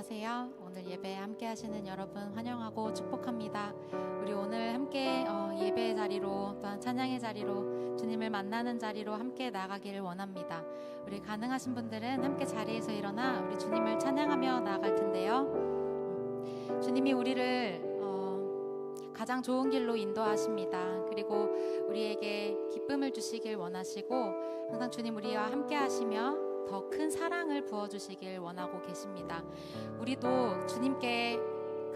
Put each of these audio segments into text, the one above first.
안녕하세요. 오늘 예배에 함께 하시는 여러분 환영하고 축복합니다. 우리 오늘 함께 예배의 자리로 또한 찬양의 자리로 주님을 만나는 자리로 함께 나가기를 원합니다. 우리 가능하신 분들은 함께 자리에서 일어나 우리 주님을 찬양하며 나아갈 텐데요. 주님이 우리를 가장 좋은 길로 인도하십니다. 그리고 우리에게 기쁨을 주시길 원하시고 항상 주님 우리와 함께 하시며 더 큰 사랑을 부어주시길 원하고 계십니다. 우리도 주님께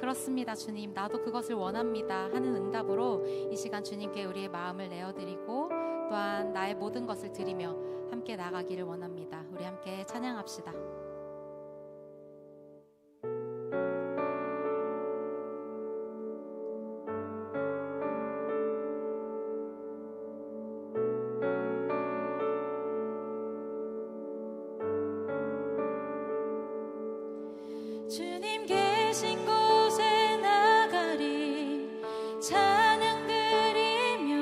그렇습니다 주님 나도 그것을 원합니다 하는 응답으로 이 시간 주님께 우리의 마음을 내어드리고 또한 나의 모든 것을 드리며 함께 나가기를 원합니다. 우리 함께 찬양합시다. 주님 계신 곳에 나가리 찬양 드리며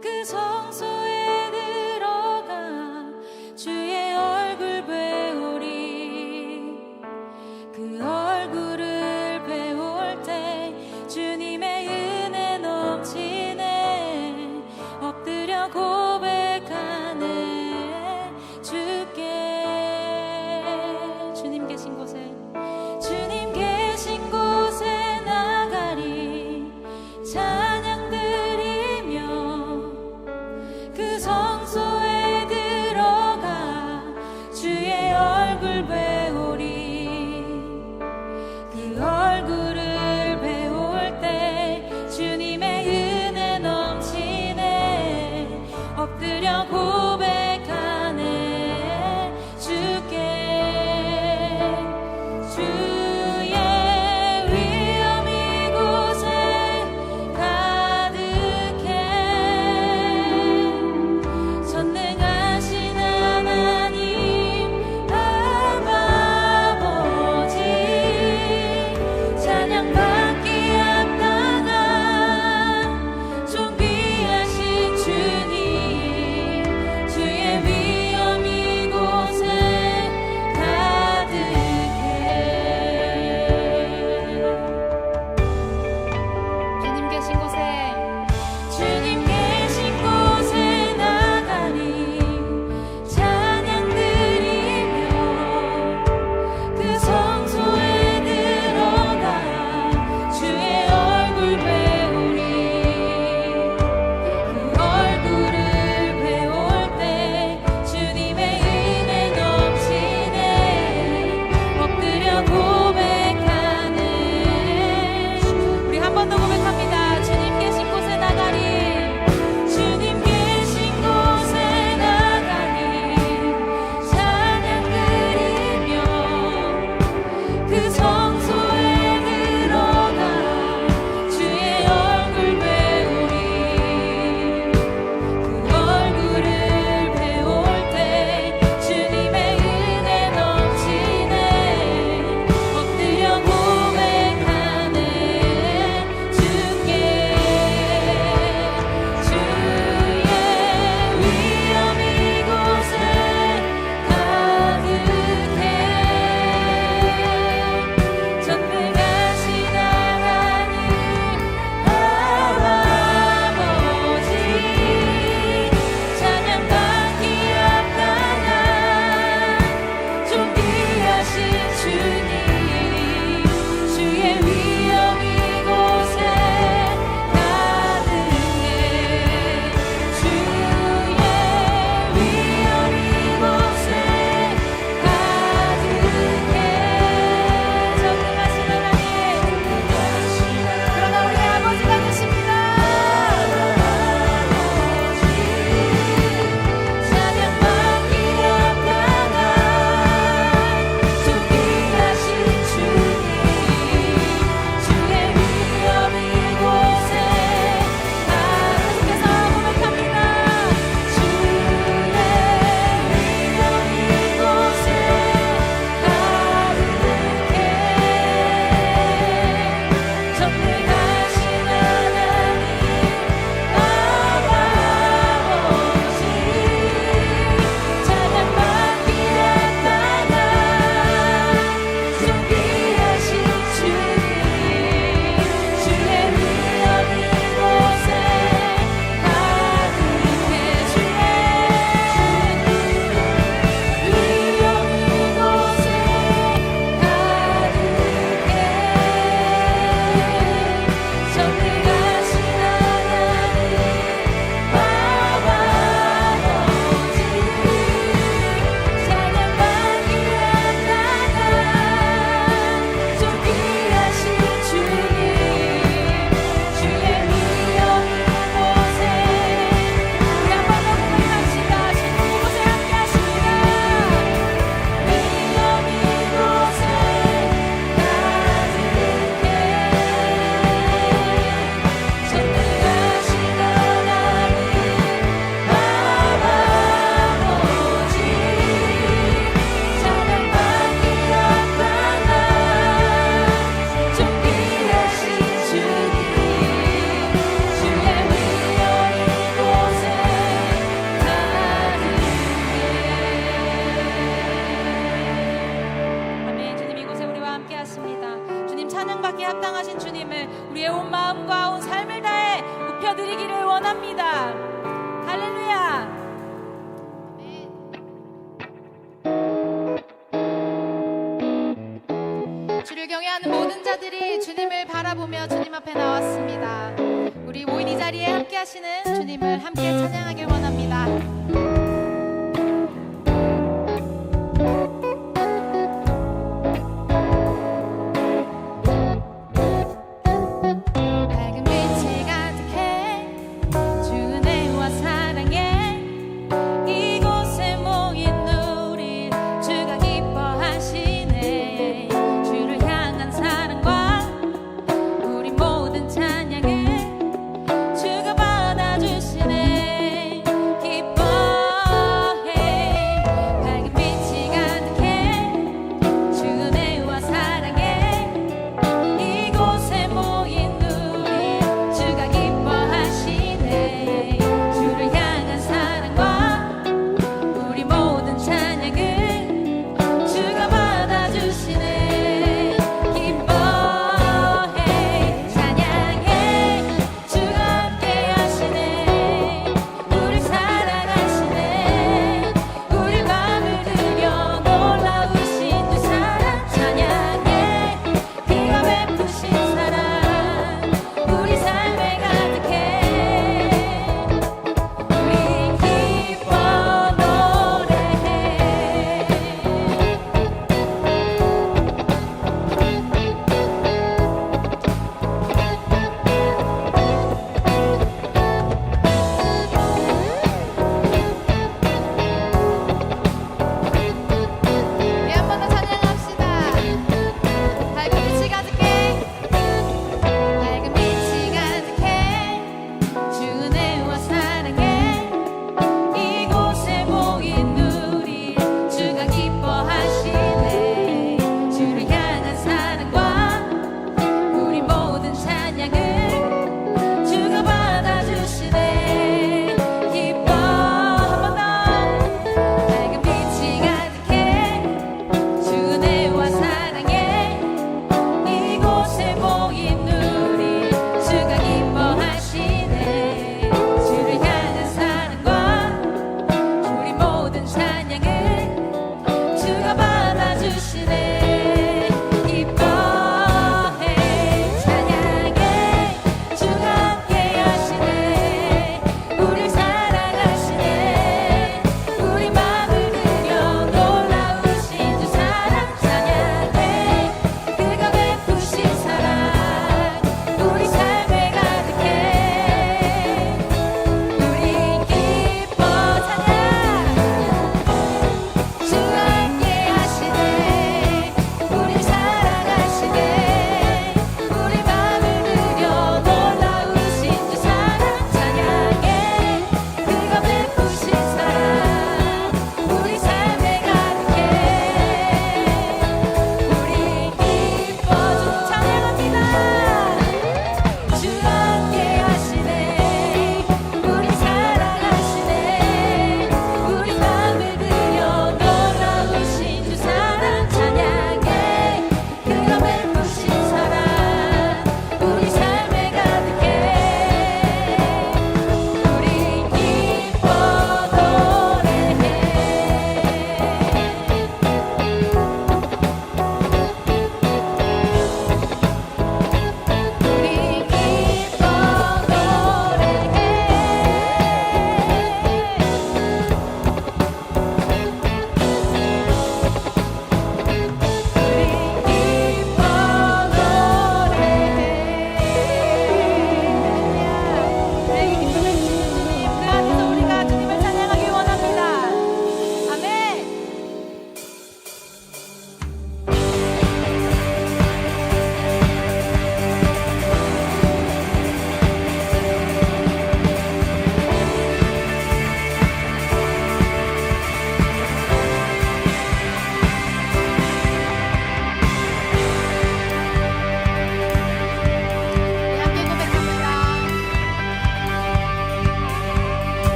그 성소에 들어가 주의 얼굴 찬양하신 주님을 우리의 온 마음과 온 삶을 다해 높여드리기를 원합니다. 할렐루야. 주를 경외하는 모든 자들이 주님을 바라보며 주님 앞에 나왔습니다. 우리 모인 이 자리에 함께 하시는 주님을 함께 찬양하길 원합니다. 밝은 빛이 가득해 주 은혜와 사랑에 이곳에 모인 우리 주가 기뻐하시네. 주를 향한 사랑과 우리 모든 찬양을 주가 받아주시네.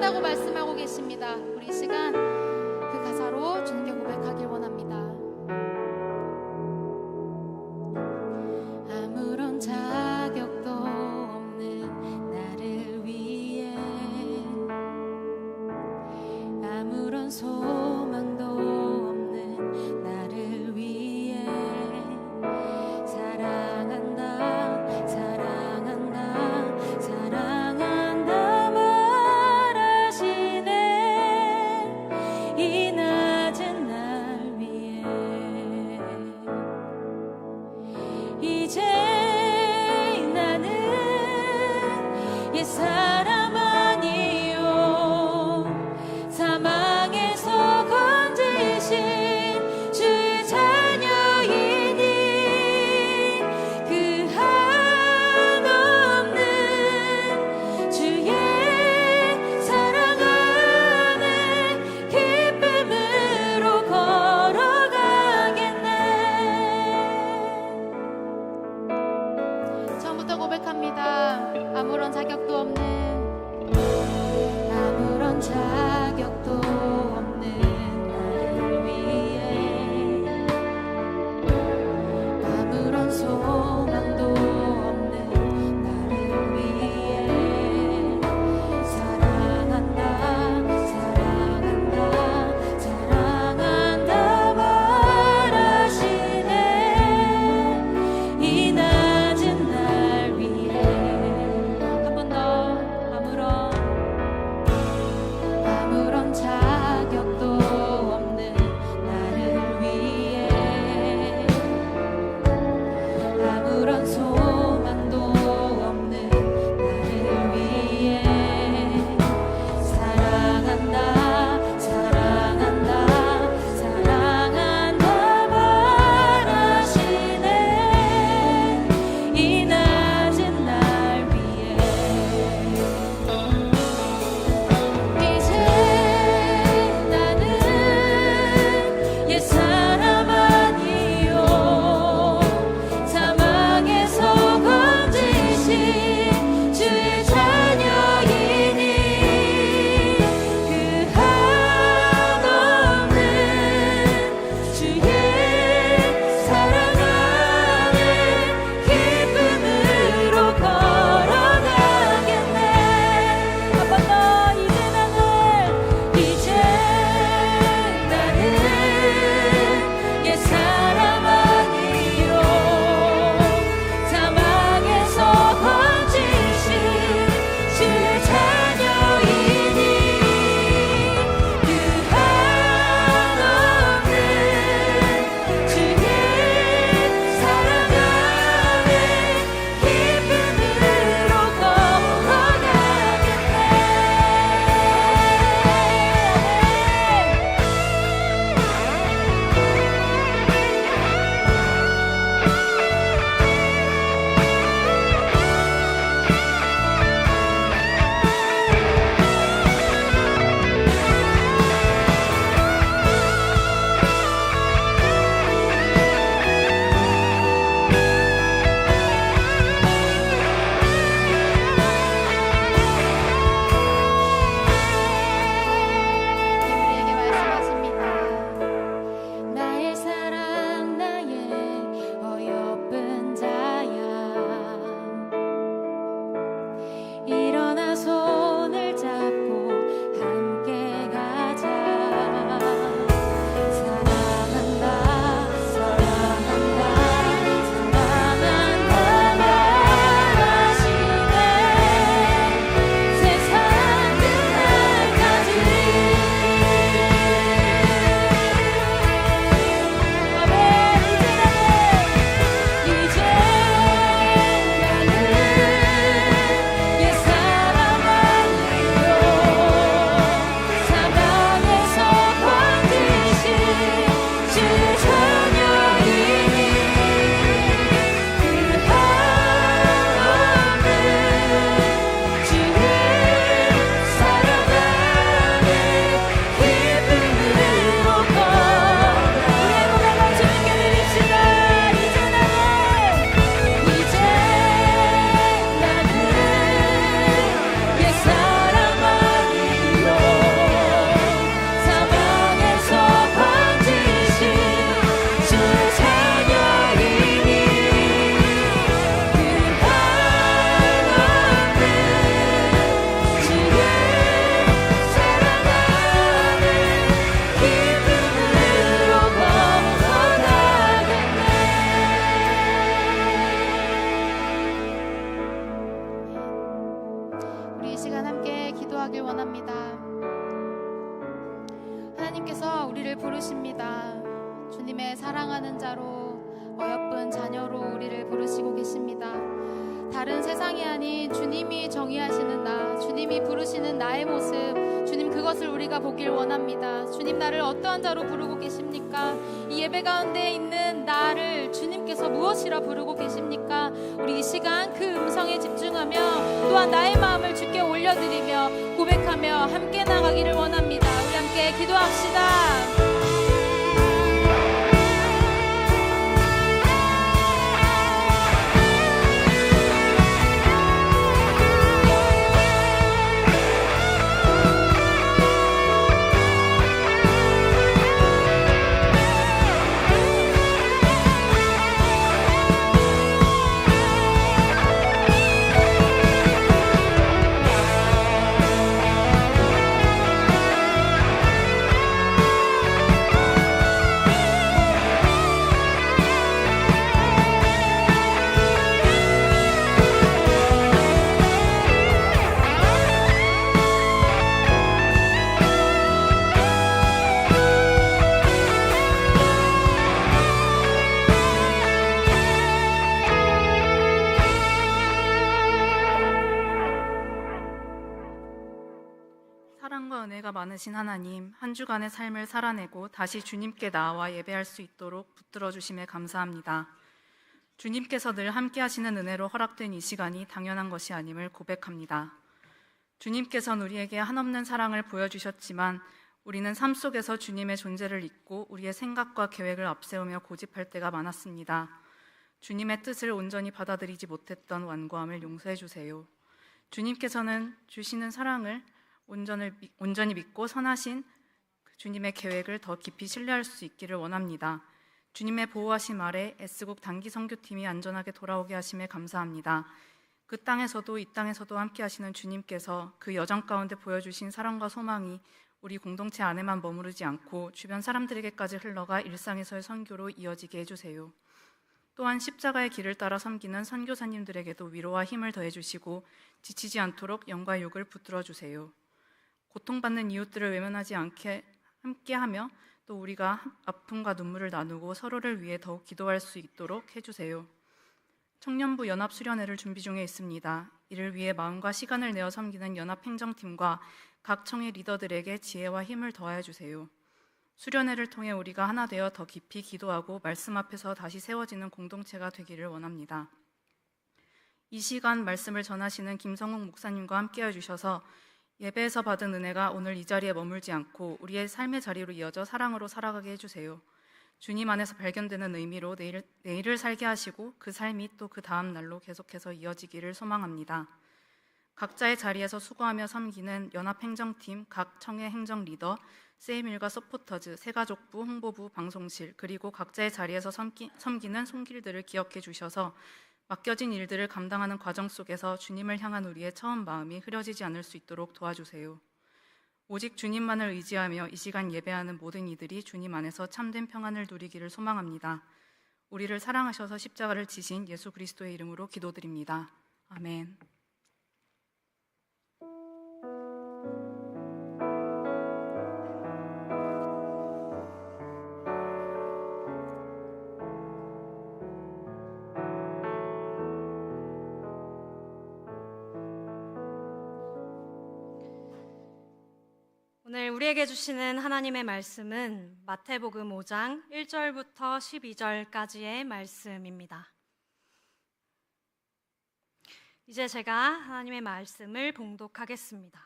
사랑한다고 말씀하고 계십니다. 우리 이 시간 그 가사로 주님께 고백하길 원합니다. 아무런 자격도 없는 나를 위해 아무런 소망도 없는 나를 위해 사랑한다 사랑한다 사랑한다 말하시네 이 낮은 날 위해 이제 나는 옛사람 아니요 사망에서 건지신 주의 자녀이니 그 한없는 주의 사랑 안에 기쁨으로 걸어가겠네. 처음부터 고백합니다. 아무런 자격도 없는 아무런 자격도 없는 나를 위해 아무런 소망도 없는 나를 위해 사랑한다 사랑한다 사랑한다 말하시네 이 낮은 날 위해 한 번 더 아무런 이 시간 함께 기도하길 원합니다. 하나님께서 우리를 부르십니다. 주님의 사랑하는 자로, 어여쁜 자녀로 우리를 부르시고 계십니다. 다른 세상이 아닌 주님이 정의하시는 나, 주님이 부르시는 나의 모습, 주님 그것을 우리가 보길 원합니다. 주님 나를 어떠한 자로 부르고 계십니까? 이 예배 가운데 있는 나를 주님께서 무엇이라 부르고 계십니까? 우리 이 시간 그 음성에 집중하며 또한 나의 마음을 주께 올려드리며 고백하며 함께 나가기를 원합니다. 우리 함께 기도합시다. 사랑과 은혜가 많으신 하나님, 한 주간의 삶을 살아내고 다시 주님께 나와 예배할 수 있도록 붙들어 주심에 감사합니다. 주님께서 늘 함께 하시는 은혜로 허락된 이 시간이 당연한 것이 아님을 고백합니다. 주님께서는 우리에게 한없는 사랑을 보여주셨지만 우리는 삶 속에서 주님의 존재를 잊고 우리의 생각과 계획을 앞세우며 고집할 때가 많았습니다. 주님의 뜻을 온전히 받아들이지 못했던 완고함을 용서해 주세요. 주님께서는 주시는 사랑을 온전히 믿고 선하신 주님의 계획을 더 깊이 신뢰할 수 있기를 원합니다. 주님의 보호하심 아래 S국 단기 선교팀이 안전하게 돌아오게 하심에 감사합니다. 그 땅에서도 이 땅에서도 함께 하시는 주님께서 그 여정 가운데 보여주신 사랑과 소망이 우리 공동체 안에만 머무르지 않고 주변 사람들에게까지 흘러가 일상에서의 선교로 이어지게 해주세요. 또한 십자가의 길을 따라 섬기는 선교사님들에게도 위로와 힘을 더해주시고 지치지 않도록 영과 육을 붙들어 주세요. 고통받는 이웃들을 외면하지 않게 함께하며 또 우리가 아픔과 눈물을 나누고 서로를 위해 더욱 기도할 수 있도록 해주세요. 청년부 연합수련회를 준비 중에 있습니다. 이를 위해 마음과 시간을 내어 섬기는 연합행정팀과 각 청의 리더들에게 지혜와 힘을 더하여 주세요. 수련회를 통해 우리가 하나 되어 더 깊이 기도하고 말씀 앞에서 다시 세워지는 공동체가 되기를 원합니다. 이 시간 말씀을 전하시는 김성욱 목사님과 함께해 주셔서 예배에서 받은 은혜가 오늘 이 자리에 머물지 않고 우리의 삶의 자리로 이어져 사랑으로 살아가게 해주세요. 주님 안에서 발견되는 의미로 내일을 살게 하시고 그 삶이 또 그 다음 날로 계속해서 이어지기를 소망합니다. 각자의 자리에서 수고하며 섬기는 연합행정팀, 각 청의 행정 리더, 세이밀과 서포터즈, 새가족부, 홍보부, 방송실, 그리고 각자의 자리에서 섬기는 손길들을 기억해 주셔서 맡겨진 일들을 감당하는 과정 속에서 주님을 향한 우리의 처음 마음이 흐려지지 않을 수 있도록 도와주세요. 오직 주님만을 의지하며 이 시간 예배하는 모든 이들이 주님 안에서 참된 평안을 누리기를 소망합니다. 우리를 사랑하셔서 십자가를 지신 예수 그리스도의 이름으로 기도드립니다. 아멘. 오늘 우리에게 주시는 하나님의 말씀은 마태복음 5장 1절부터 12절까지의 말씀입니다. 이제 제가 하나님의 말씀을 봉독하겠습니다.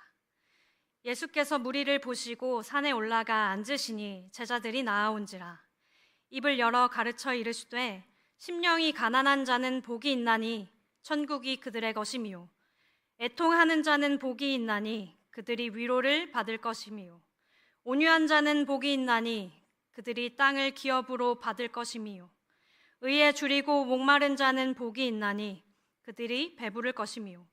예수께서 무리를 보시고 산에 올라가 앉으시니 제자들이 나아온지라. 입을 열어 가르쳐 이르시되 심령이 가난한 자는 복이 있나니 천국이 그들의 것이미요. 애통하는 자는 복이 있나니 그들이 위로를 받을 것이미요. 온유한 자는 복이 있나니 그들이 땅을 기업으로 받을 것이미요. 의에 줄이고 목마른 자는 복이 있나니 그들이 배부를 것이미요.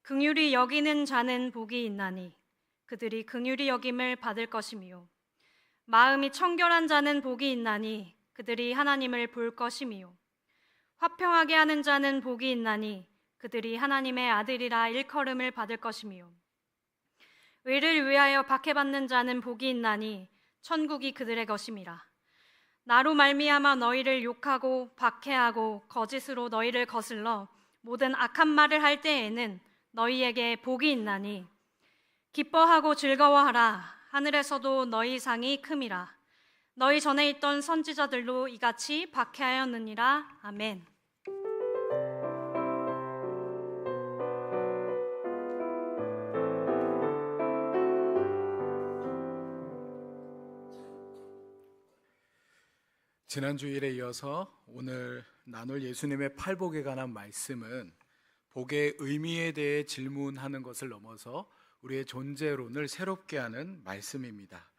긍휼히 여기는 자는 복이 있나니 그들이 긍휼히 여김을 받을 것이미요. 마음이 청결한 자는 복이 있나니 그들이 하나님을 볼 것이미요. 화평하게 하는 자는 복이 있나니 그들이 하나님의 아들이라 일컬음을 받을 것이미요. 의를 위하여 박해받는 자는 복이 있나니 천국이 그들의 것임이라. 나로 말미암아 너희를 욕하고 박해하고 거짓으로 너희를 거슬러 모든 악한 말을 할 때에는 너희에게 복이 있나니 기뻐하고 즐거워하라. 하늘에서도 너희 상이 큼이라. 너희 전에 있던 선지자들도 이같이 박해하였느니라. 아멘. 지난 주일에 이어서 오늘 나눌 예수님의 팔복에 관한 말씀은 복의 의미에 대해 질문하는 것을 넘어서 우리의 존재론을 새롭게 하는 말씀입니다.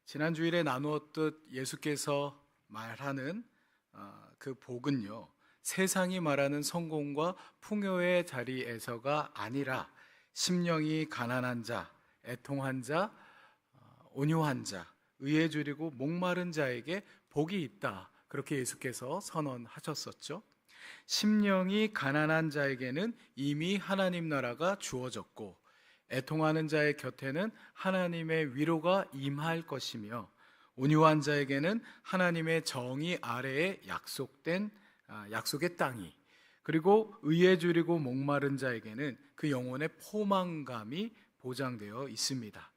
지난 주일에 나누었듯 예수께서 말하는 그 복은요, 세상이 말하는 성공과 풍요의 자리에서가 아니라 심령이 가난한 자, 애통한 자, 온유한 자, 의에 줄이고 목마른 자에게 복이 있다. 그렇게 예수께서 선언하셨었죠. 심령이 가난한 자에게는 이미 하나님 나라가 주어졌고 애통하는 자의 곁에는 하나님의 위로가 임할 것이며 온유한 자에게는 하나님의 정의 아래에 약속의 땅이, 그리고 의에 줄이고 목마른 자에게는 그 영혼의 포만감이 보장되어 있습니다.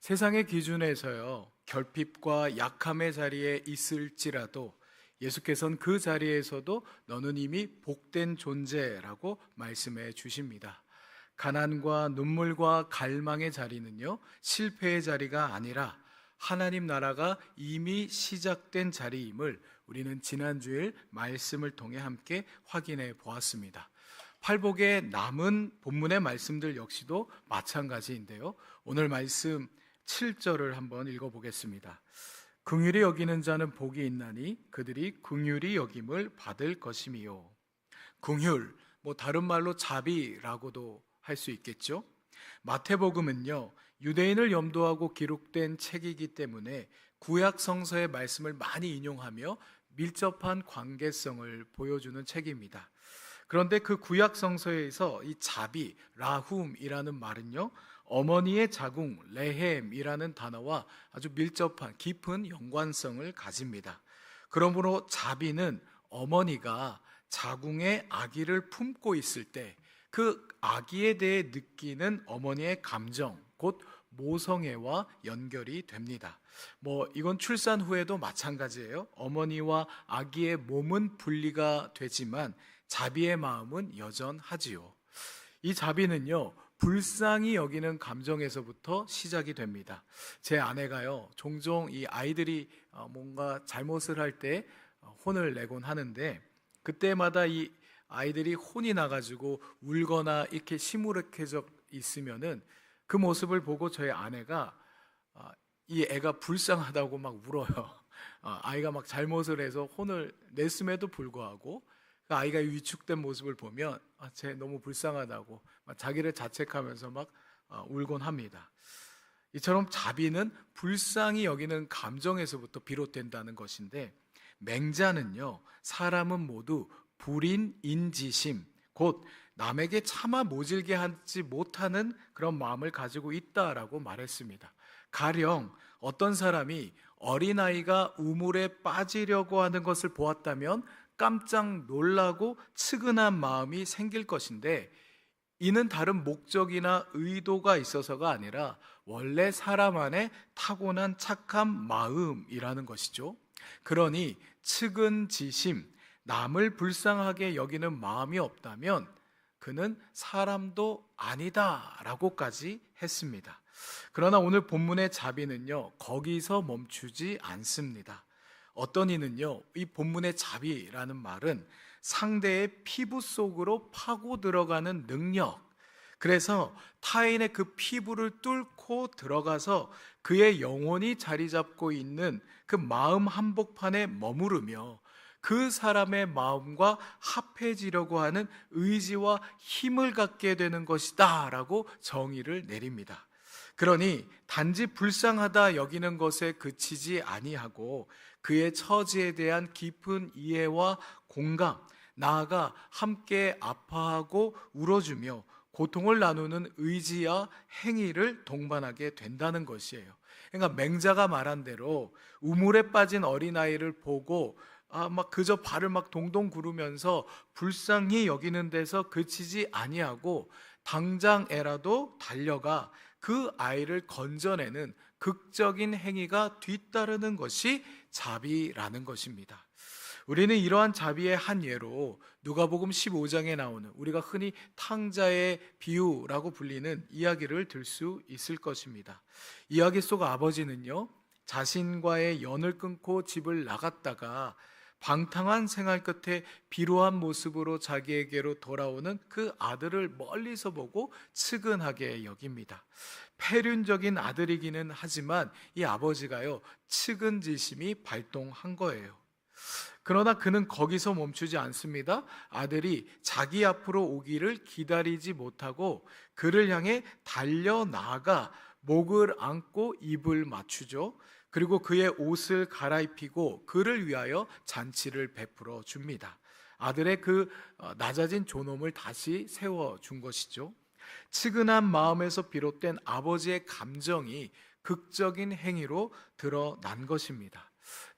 세상의 기준에서요, 결핍과 약함의 자리에 있을지라도 예수께서는 그 자리에서도 너는 이미 복된 존재라고 말씀해 주십니다. 가난과 눈물과 갈망의 자리는요, 실패의 자리가 아니라 하나님 나라가 이미 시작된 자리임을 우리는 지난주일 말씀을 통해 함께 확인해 보았습니다. 팔복의 남은 본문의 말씀들 역시도 마찬가지인데요, 오늘 말씀 7절을 한번 읽어보겠습니다. 긍휼히 여기는 자는 복이 있나니 그들이 긍휼히 여김을 받을 것임이요. 긍휼, 다른 말로 자비라고도 할 수 있겠죠. 마태복음은요, 유대인을 염두하고 기록된 책이기 때문에 구약 성서의 말씀을 많이 인용하며 밀접한 관계성을 보여주는 책입니다. 그런데 그 구약 성서에서 이 자비, 라훔이라는 말은요, 어머니의 자궁, 레헴이라는 단어와 아주 밀접한 깊은 연관성을 가집니다. 그러므로 자비는 어머니가 자궁에 아기를 품고 있을 때 그 아기에 대해 느끼는 어머니의 감정, 곧 모성애와 연결이 됩니다. 이건 출산 후에도 마찬가지예요. 어머니와 아기의 몸은 분리가 되지만 자비의 마음은 여전하지요. 이 자비는요, 불쌍히 여기는 감정에서부터 시작이 됩니다. 제 아내가요, 종종 이 아이들이 뭔가 잘못을 할 때 혼을 내곤 하는데, 그때마다 이 아이들이 혼이 나가지고 울거나 이렇게 시무룩해져 있으면은 그 모습을 보고 저희 아내가 이 애가 불쌍하다고 막 울어요. 아이가 막 잘못을 해서 혼을 냈음에도 불구하고 그 아이가 위축된 모습을 보면 쟤 너무 불쌍하다고 막 자기를 자책하면서 막 울곤 합니다. 이처럼 자비는 불쌍히 여기는 감정에서부터 비롯된다는 것인데, 맹자는요, 사람은 모두 불인 인지심, 곧 남에게 차마 모질게 하지 못하는 그런 마음을 가지고 있다라고 말했습니다. 가령 어떤 사람이 어린아이가 우물에 빠지려고 하는 것을 보았다면 깜짝 놀라고 측은한 마음이 생길 것인데, 이는 다른 목적이나 의도가 있어서가 아니라 원래 사람 안에 타고난 착한 마음이라는 것이죠. 그러니 측은지심, 남을 불쌍하게 여기는 마음이 없다면 그는 사람도 아니다라고까지 했습니다. 그러나 오늘 본문의 자비는요, 거기서 멈추지 않습니다. 어떤 이는요, 이 본문의 자비라는 말은 상대의 피부 속으로 파고 들어가는 능력, 그래서 타인의 그 피부를 뚫고 들어가서 그의 영혼이 자리 잡고 있는 그 마음 한복판에 머무르며 그 사람의 마음과 합해지려고 하는 의지와 힘을 갖게 되는 것이다 라고 정의를 내립니다. 그러니 단지 불쌍하다 여기는 것에 그치지 아니하고 그의 처지에 대한 깊은 이해와 공감, 나아가 함께 아파하고 울어주며 고통을 나누는 의지와 행위를 동반하게 된다는 것이에요. 그러니까 맹자가 말한 대로 우물에 빠진 어린아이를 보고 막 그저 발을 막 동동 구르면서 불쌍히 여기는 데서 그치지 아니하고 당장에라도 달려가 그 아이를 건져내는 극적인 행위가 뒤따르는 것이 자비라는 것입니다. 우리는 이러한 자비의 한 예로 누가복음 15장에 나오는 우리가 흔히 탕자의 비유라고 불리는 이야기를 들 수 있을 것입니다. 이야기 속 아버지는요, 자신과의 연을 끊고 집을 나갔다가 방탕한 생활 끝에 비루한 모습으로 자기에게로 돌아오는 그 아들을 멀리서 보고 측은하게 여깁니다. 폐륜적인 아들이기는 하지만 이 아버지가요, 측은지심이 발동한 거예요. 그러나 그는 거기서 멈추지 않습니다. 아들이 자기 앞으로 오기를 기다리지 못하고 그를 향해 달려나가 목을 안고 입을 맞추죠. 그리고 그의 옷을 갈아입히고 그를 위하여 잔치를 베풀어 줍니다. 아들의 그 낮아진 존엄을 다시 세워준 것이죠. 측은한 마음에서 비롯된 아버지의 감정이 극적인 행위로 드러난 것입니다.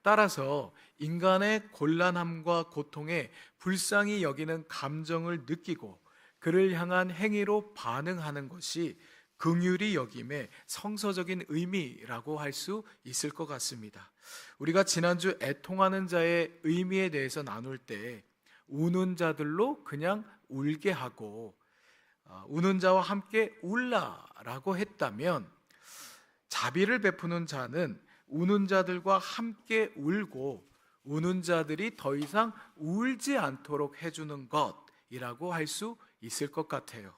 따라서 인간의 곤란함과 고통에 불쌍히 여기는 감정을 느끼고 그를 향한 행위로 반응하는 것이 긍휼히 여김의 성서적인 의미라고 할 수 있을 것 같습니다. 우리가 지난주 애통하는 자의 의미에 대해서 나눌 때 우는 자들로 그냥 울게 하고 우는 자와 함께 울라라고 했다면, 자비를 베푸는 자는 우는 자들과 함께 울고 우는 자들이 더 이상 울지 않도록 해주는 것이라고 할 수 있을 것 같아요.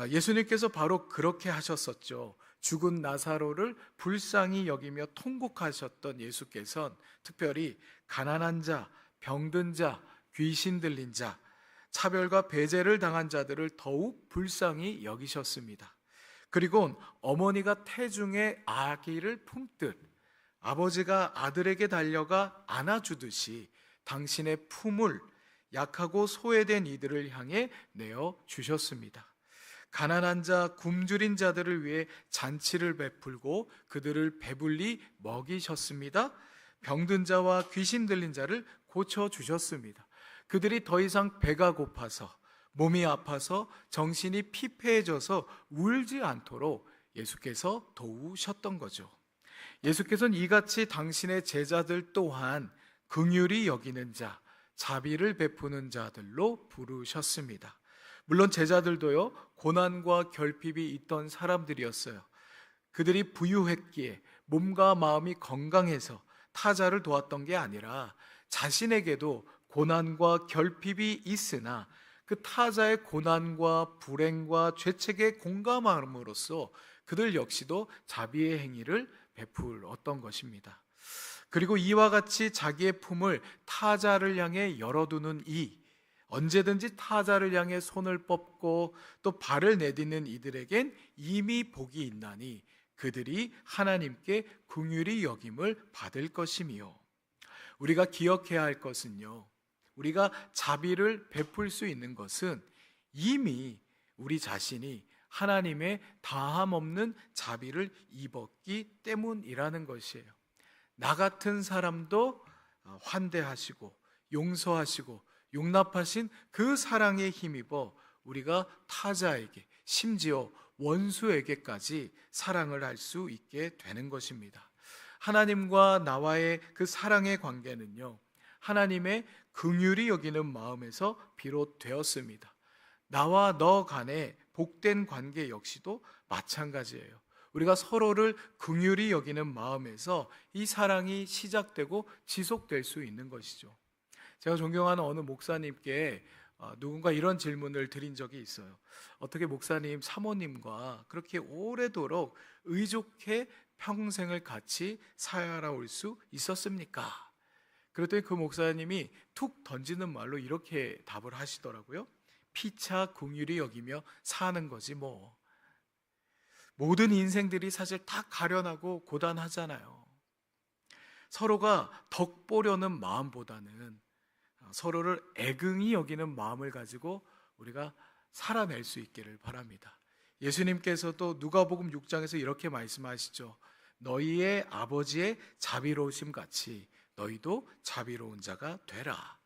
예수님께서 바로 그렇게 하셨었죠. 죽은 나사로를 불쌍히 여기며 통곡하셨던 예수께서는 특별히 가난한 자, 병든 자, 귀신 들린 자, 차별과 배제를 당한 자들을 더욱 불쌍히 여기셨습니다. 그리고 어머니가 태중에 아기를 품듯 아버지가 아들에게 달려가 안아주듯이 당신의 품을 약하고 소외된 이들을 향해 내어 주셨습니다. 가난한 자, 굶주린 자들을 위해 잔치를 베풀고 그들을 배불리 먹이셨습니다. 병든 자와 귀신 들린 자를 고쳐주셨습니다. 그들이 더 이상 배가 고파서 몸이 아파서 정신이 피폐해져서 울지 않도록 예수께서 도우셨던 거죠. 예수께서는 이같이 당신의 제자들 또한 긍휼히 여기는 자, 자비를 베푸는 자들로 부르셨습니다. 물론 제자들도요, 고난과 결핍이 있던 사람들이었어요. 그들이 부유했기에 몸과 마음이 건강해서 타자를 도왔던 게 아니라 자신에게도 고난과 결핍이 있으나 그 타자의 고난과 불행과 죄책에 공감함으로써 그들 역시도 자비의 행위를 베풀었던 것입니다. 그리고 이와 같이 자기의 품을 타자를 향해 열어두는 언제든지 타자를 향해 손을 뻗고 또 발을 내딛는 이들에겐 이미 복이 있나니 그들이 하나님께 긍휼히 여김을 받을 것이며, 우리가 기억해야 할 것은요, 우리가 자비를 베풀 수 있는 것은 이미 우리 자신이 하나님의 다함 없는 자비를 입었기 때문이라는 것이에요. 나 같은 사람도 환대하시고 용서하시고 용납하신 그 사랑에 힘입어 우리가 타자에게, 심지어 원수에게까지 사랑을 할 수 있게 되는 것입니다. 하나님과 나와의 그 사랑의 관계는요, 하나님의 긍휼히 여기는 마음에서 비롯되었습니다. 나와 너 간의 복된 관계 역시도 마찬가지예요. 우리가 서로를 긍휼히 여기는 마음에서 이 사랑이 시작되고 지속될 수 있는 것이죠. 제가 존경하는 어느 목사님께 누군가 이런 질문을 드린 적이 있어요. 어떻게 목사님 사모님과 그렇게 오래도록 의좋게 평생을 같이 살아올 수 있었습니까? 그랬더니 그 목사님이 툭 던지는 말로 이렇게 답을 하시더라고요. 피차 긍휼히 여기며 사는 거지 뭐. 모든 인생들이 사실 다 가련하고 고단하잖아요. 서로가 덕 보려는 마음보다는 서로를 애긍히 여기는 마음을 가지고 우리가 살아낼 수 있기를 바랍니다. 예수님께서도 누가복음 6장에서 이렇게 말씀하시죠. 너희의 아버지의 자비로우심 같이 너희도 자비로운 자가 되라.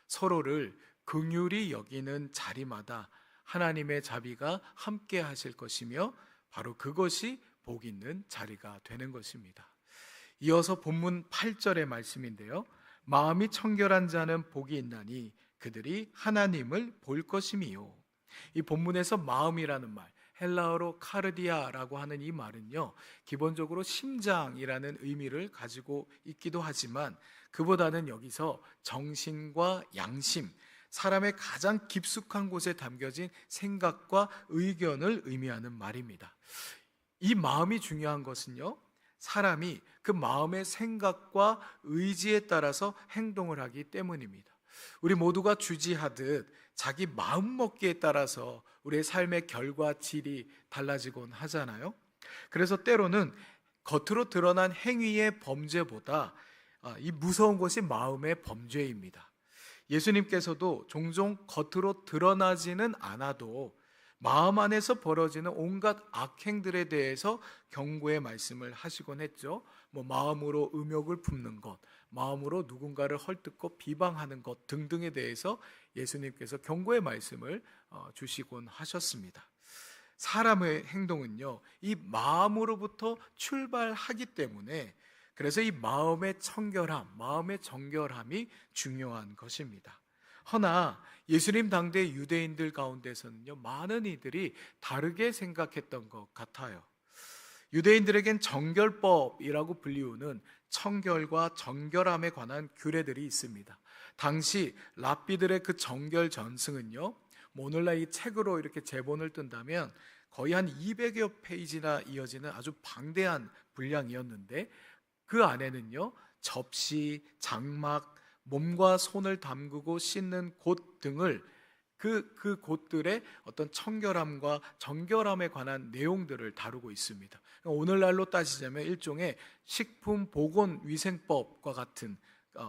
서로를 긍휼히 여기는 자리마다 하나님의 자비가 함께 하실 것이며 바로 그것이 복 있는 자리가 되는 것입니다. 이어서 본문 8절의 말씀인데요. 마음이 청결한 자는 복이 있나니 그들이 하나님을 볼 것임이요. 이 본문에서 마음이라는 말, 헬라어로 카르디아라고 하는 이 말은요, 기본적으로 심장이라는 의미를 가지고 있기도 하지만 그보다는 여기서 정신과 양심, 사람의 가장 깊숙한 곳에 담겨진 생각과 의견을 의미하는 말입니다. 이 마음이 중요한 것은요, 사람이 그 마음의 생각과 의지에 따라서 행동을 하기 때문입니다. 우리 모두가 주지하듯 자기 마음먹기에 따라서 우리의 삶의 결과 질이 달라지곤 하잖아요. 그래서 때로는 겉으로 드러난 행위의 범죄보다 이 무서운 것이 마음의 범죄입니다. 예수님께서도 종종 겉으로 드러나지는 않아도 마음 안에서 벌어지는 온갖 악행들에 대해서 경고의 말씀을 하시곤 했죠. 마음으로 음욕을 품는 것, 마음으로 누군가를 헐뜯고 비방하는 것 등등에 대해서 예수님께서 경고의 말씀을 주시곤 하셨습니다. 사람의 행동은요, 이 마음으로부터 출발하기 때문에 그래서 이 마음의 청결함, 마음의 정결함이 중요한 것입니다. 허나 예수님 당대 유대인들 가운데서는요, 많은 이들이 다르게 생각했던 것 같아요. 유대인들에겐 정결법이라고 불리우는 청결과 정결함에 관한 규례들이 있습니다. 당시 랍비들의 그 정결 전승은요, 오늘날 이 책으로 이렇게 제본을 뜬다면 거의 한 200여 페이지나 이어지는 아주 방대한 분량이었는데 그 안에는요, 접시, 장막, 몸과 손을 담그고 씻는 곳 등을 그 곳들의 어떤 청결함과 정결함에 관한 내용들을 다루고 있습니다. 오늘날로 따지자면 일종의 식품보건위생법과 같은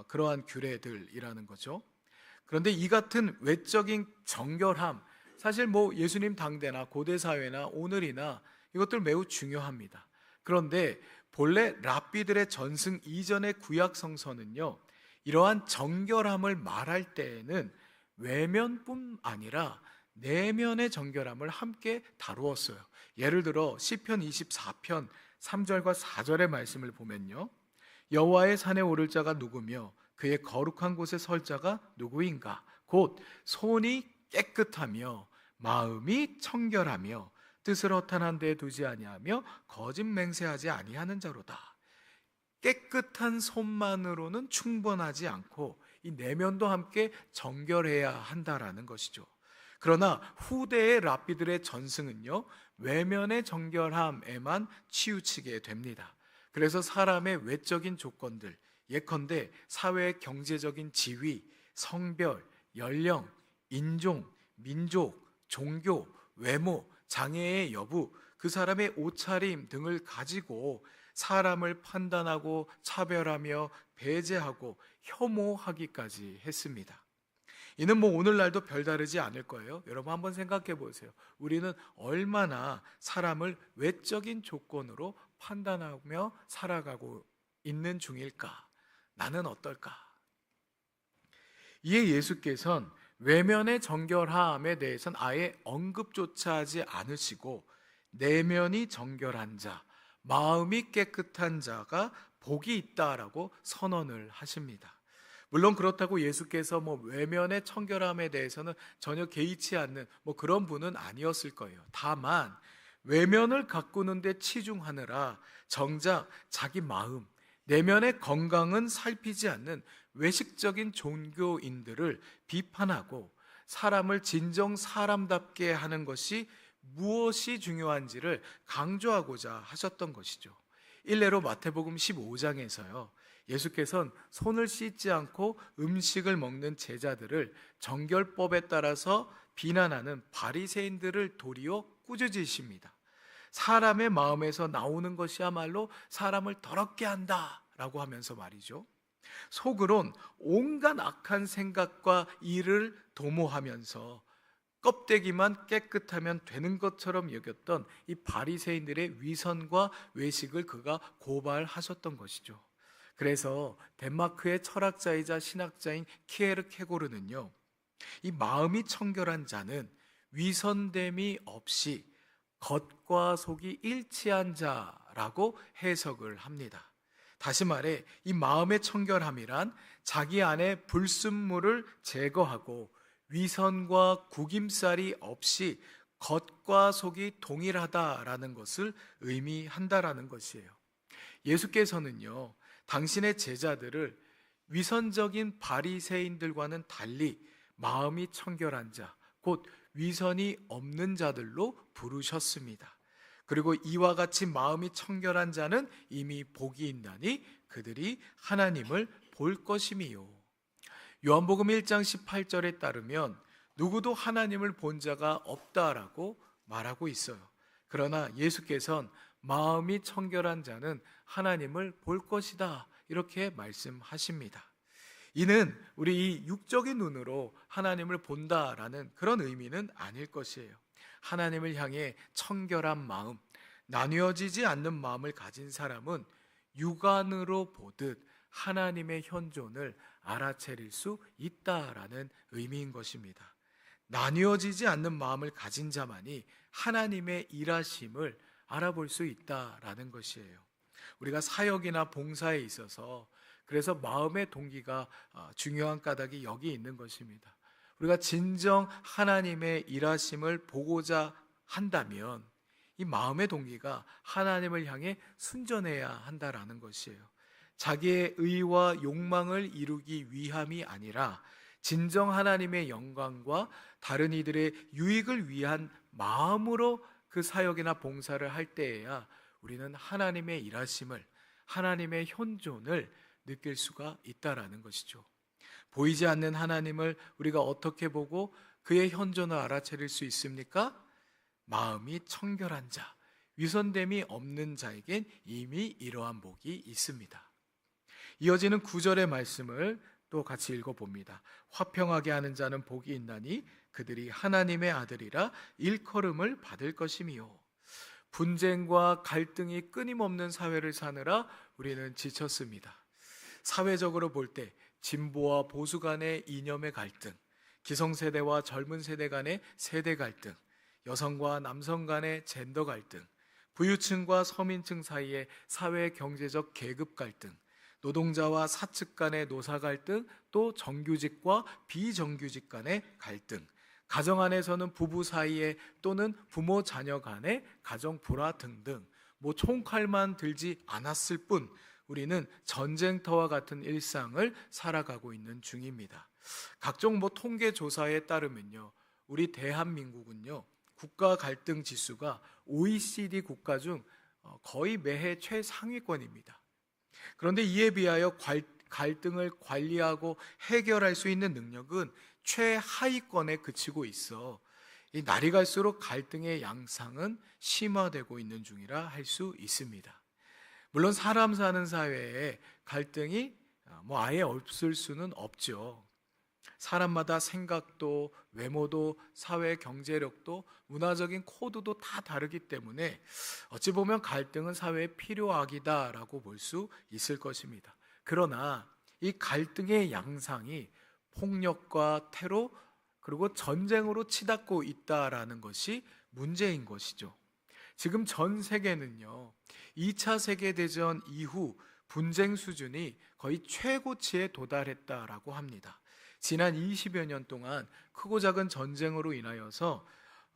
그러한 규례들이라는 거죠. 그런데 이 같은 외적인 정결함, 사실 예수님 당대나 고대 사회나 오늘이나 이것들 매우 중요합니다. 그런데 본래 랍비들의 전승 이전의 구약 성서는요, 이러한 정결함을 말할 때에는 외면뿐 아니라 내면의 정결함을 함께 다루었어요. 예를 들어 시편 24편 3절과 4절의 말씀을 보면요, 여호와의 산에 오를 자가 누구며 그의 거룩한 곳에 설 자가 누구인가? 곧 손이 깨끗하며 마음이 청결하며 뜻을 허탄한 데에 두지 아니하며 거짓 맹세하지 아니하는 자로다. 깨끗한 손만으로는 충분하지 않고 이 내면도 함께 정결해야 한다라는 것이죠. 그러나 후대의 랍비들의 전승은요, 외면의 정결함에만 치우치게 됩니다. 그래서 사람의 외적인 조건들, 예컨대 사회의 경제적인 지위, 성별, 연령, 인종, 민족, 종교, 외모, 장애의 여부, 그 사람의 옷차림 등을 가지고 사람을 판단하고 차별하며 배제하고 혐오하기까지 했습니다. 이는 오늘날도 별다르지 않을 거예요. 여러분 한번 생각해 보세요. 우리는 얼마나 사람을 외적인 조건으로 판단하며 살아가고 있는 중일까? 나는 어떨까? 이에 예수께서는 외면의 정결함에 대해서는 아예 언급조차 하지 않으시고 내면이 정결한 자, 마음이 깨끗한 자가 복이 있다라고 선언을 하십니다. 물론 그렇다고 예수께서 외면의 청결함에 대해서는 전혀 개의치 않는 그런 분은 아니었을 거예요. 다만 외면을 가꾸는 데 치중하느라 정작 자기 마음, 내면의 건강은 살피지 않는 외식적인 종교인들을 비판하고 사람을 진정 사람답게 하는 것이 무엇이 중요한지를 강조하고자 하셨던 것이죠. 일례로 마태복음 15장에서요, 예수께서는 손을 씻지 않고 음식을 먹는 제자들을 정결법에 따라서 비난하는 바리새인들을 도리어 꾸짖으십니다. 사람의 마음에서 나오는 것이야말로 사람을 더럽게 한다라고 하면서 말이죠, 속으론 온갖 악한 생각과 일을 도모하면서 껍데기만 깨끗하면 되는 것처럼 여겼던 이 바리새인들의 위선과 외식을 그가 고발하셨던 것이죠. 그래서 덴마크의 철학자이자 신학자인 키에르케고르는요, 이 마음이 청결한 자는 위선됨이 없이 겉과 속이 일치한 자라고 해석을 합니다. 다시 말해 이 마음의 청결함이란 자기 안에 불순물을 제거하고 위선과 구김살이 없이 겉과 속이 동일하다라는 것을 의미한다라는 것이에요. 예수께서는요, 당신의 제자들을 위선적인 바리새인들과는 달리 마음이 청결한 자, 곧 위선이 없는 자들로 부르셨습니다. 그리고 이와 같이 마음이 청결한 자는 이미 복이 있나니 그들이 하나님을 볼 것임이요. 요한복음 1장 18절에 따르면 누구도 하나님을 본 자가 없다라고 말하고 있어요. 그러나 예수께서는 마음이 청결한 자는 하나님을 볼 것이다 이렇게 말씀하십니다. 이는 우리 이 육적인 눈으로 하나님을 본다라는 그런 의미는 아닐 것이에요. 하나님을 향해 청결한 마음, 나뉘어지지 않는 마음을 가진 사람은 육안으로 보듯 하나님의 현존을 알아차릴 수 있다라는 의미인 것입니다. 나뉘어지지 않는 마음을 가진 자만이 하나님의 일하심을 알아볼 수 있다라는 것이에요. 우리가 사역이나 봉사에 있어서 그래서 마음의 동기가 중요한 까닭이 여기 있는 것입니다. 우리가 진정 하나님의 일하심을 보고자 한다면 이 마음의 동기가 하나님을 향해 순전해야 한다라는 것이에요. 자기의 의와 욕망을 이루기 위함이 아니라 진정 하나님의 영광과 다른 이들의 유익을 위한 마음으로 그 사역이나 봉사를 할 때에야 우리는 하나님의 일하심을, 하나님의 현존을 느낄 수가 있다라는 것이죠. 보이지 않는 하나님을 우리가 어떻게 보고 그의 현존을 알아차릴 수 있습니까? 마음이 청결한 자, 위선됨이 없는 자에겐 이미 이러한 복이 있습니다. 이어지는 9절의 말씀을 또 같이 읽어봅니다. 화평하게 하는 자는 복이 있나니 그들이 하나님의 아들이라 일컬음을 받을 것이미요. 분쟁과 갈등이 끊임없는 사회를 사느라 우리는 지쳤습니다. 사회적으로 볼 때 진보와 보수 간의 이념의 갈등, 기성세대와 젊은 세대 간의 세대 갈등, 여성과 남성 간의 젠더 갈등, 부유층과 서민층 사이의 사회 경제적 계급 갈등, 노동자와 사측 간의 노사 갈등, 또 정규직과 비정규직 간의 갈등, 가정 안에서는 부부 사이에 또는 부모 자녀 간의 가정 불화 등등 총칼만 들지 않았을 뿐 우리는 전쟁터와 같은 일상을 살아가고 있는 중입니다. 각종 통계 조사에 따르면요, 우리 대한민국은요 국가 갈등 지수가 OECD 국가 중 거의 매해 최상위권입니다. 그런데 이에 비하여 갈등을 관리하고 해결할 수 있는 능력은 최하위권에 그치고 있어 이 날이 갈수록 갈등의 양상은 심화되고 있는 중이라 할 수 있습니다. 물론 사람 사는 사회에 갈등이 아예 없을 수는 없죠. 사람마다 생각도 외모도 사회 경제력도 문화적인 코드도 다 다르기 때문에 어찌 보면 갈등은 사회의 필요악이다라고 볼 수 있을 것입니다. 그러나 이 갈등의 양상이 폭력과 테러 그리고 전쟁으로 치닫고 있다라는 것이 문제인 것이죠. 지금 전 세계는요 2차 세계대전 이후 분쟁 수준이 거의 최고치에 도달했다라고 합니다. 지난 20여 년 동안 크고 작은 전쟁으로 인하여서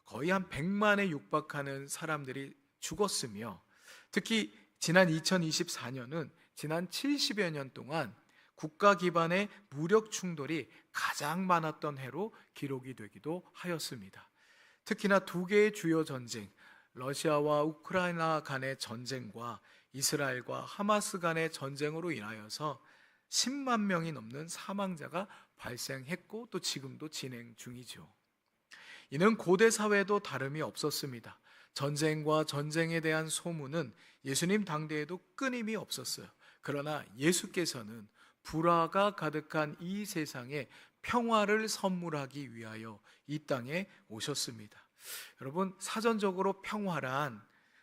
거의 한 100만에 육박하는 사람들이 죽었으며 특히 지난 2024년은 지난 70여 년 동안 국가 기반의 무력 충돌이 가장 많았던 해로 기록이 되기도 하였습니다. 특히나 두 개의 주요 전쟁, 러시아와 우크라이나 간의 전쟁과 이스라엘과 하마스 간의 전쟁으로 인하여서 10만 명이 넘는 사망자가 발생했고 또 지금도 진행 중이죠. 이는 고대 사회도 다름이 없었습니다. 전쟁과 전쟁에 대한 소문은 예수님 당대에도 끊임이 없었어요. 그러나 예수께서는 불화가 가득한 이 세상에 평화를 선물하기 위하여 이 땅에 오셨습니다. 여러분, 사전적으로 평화란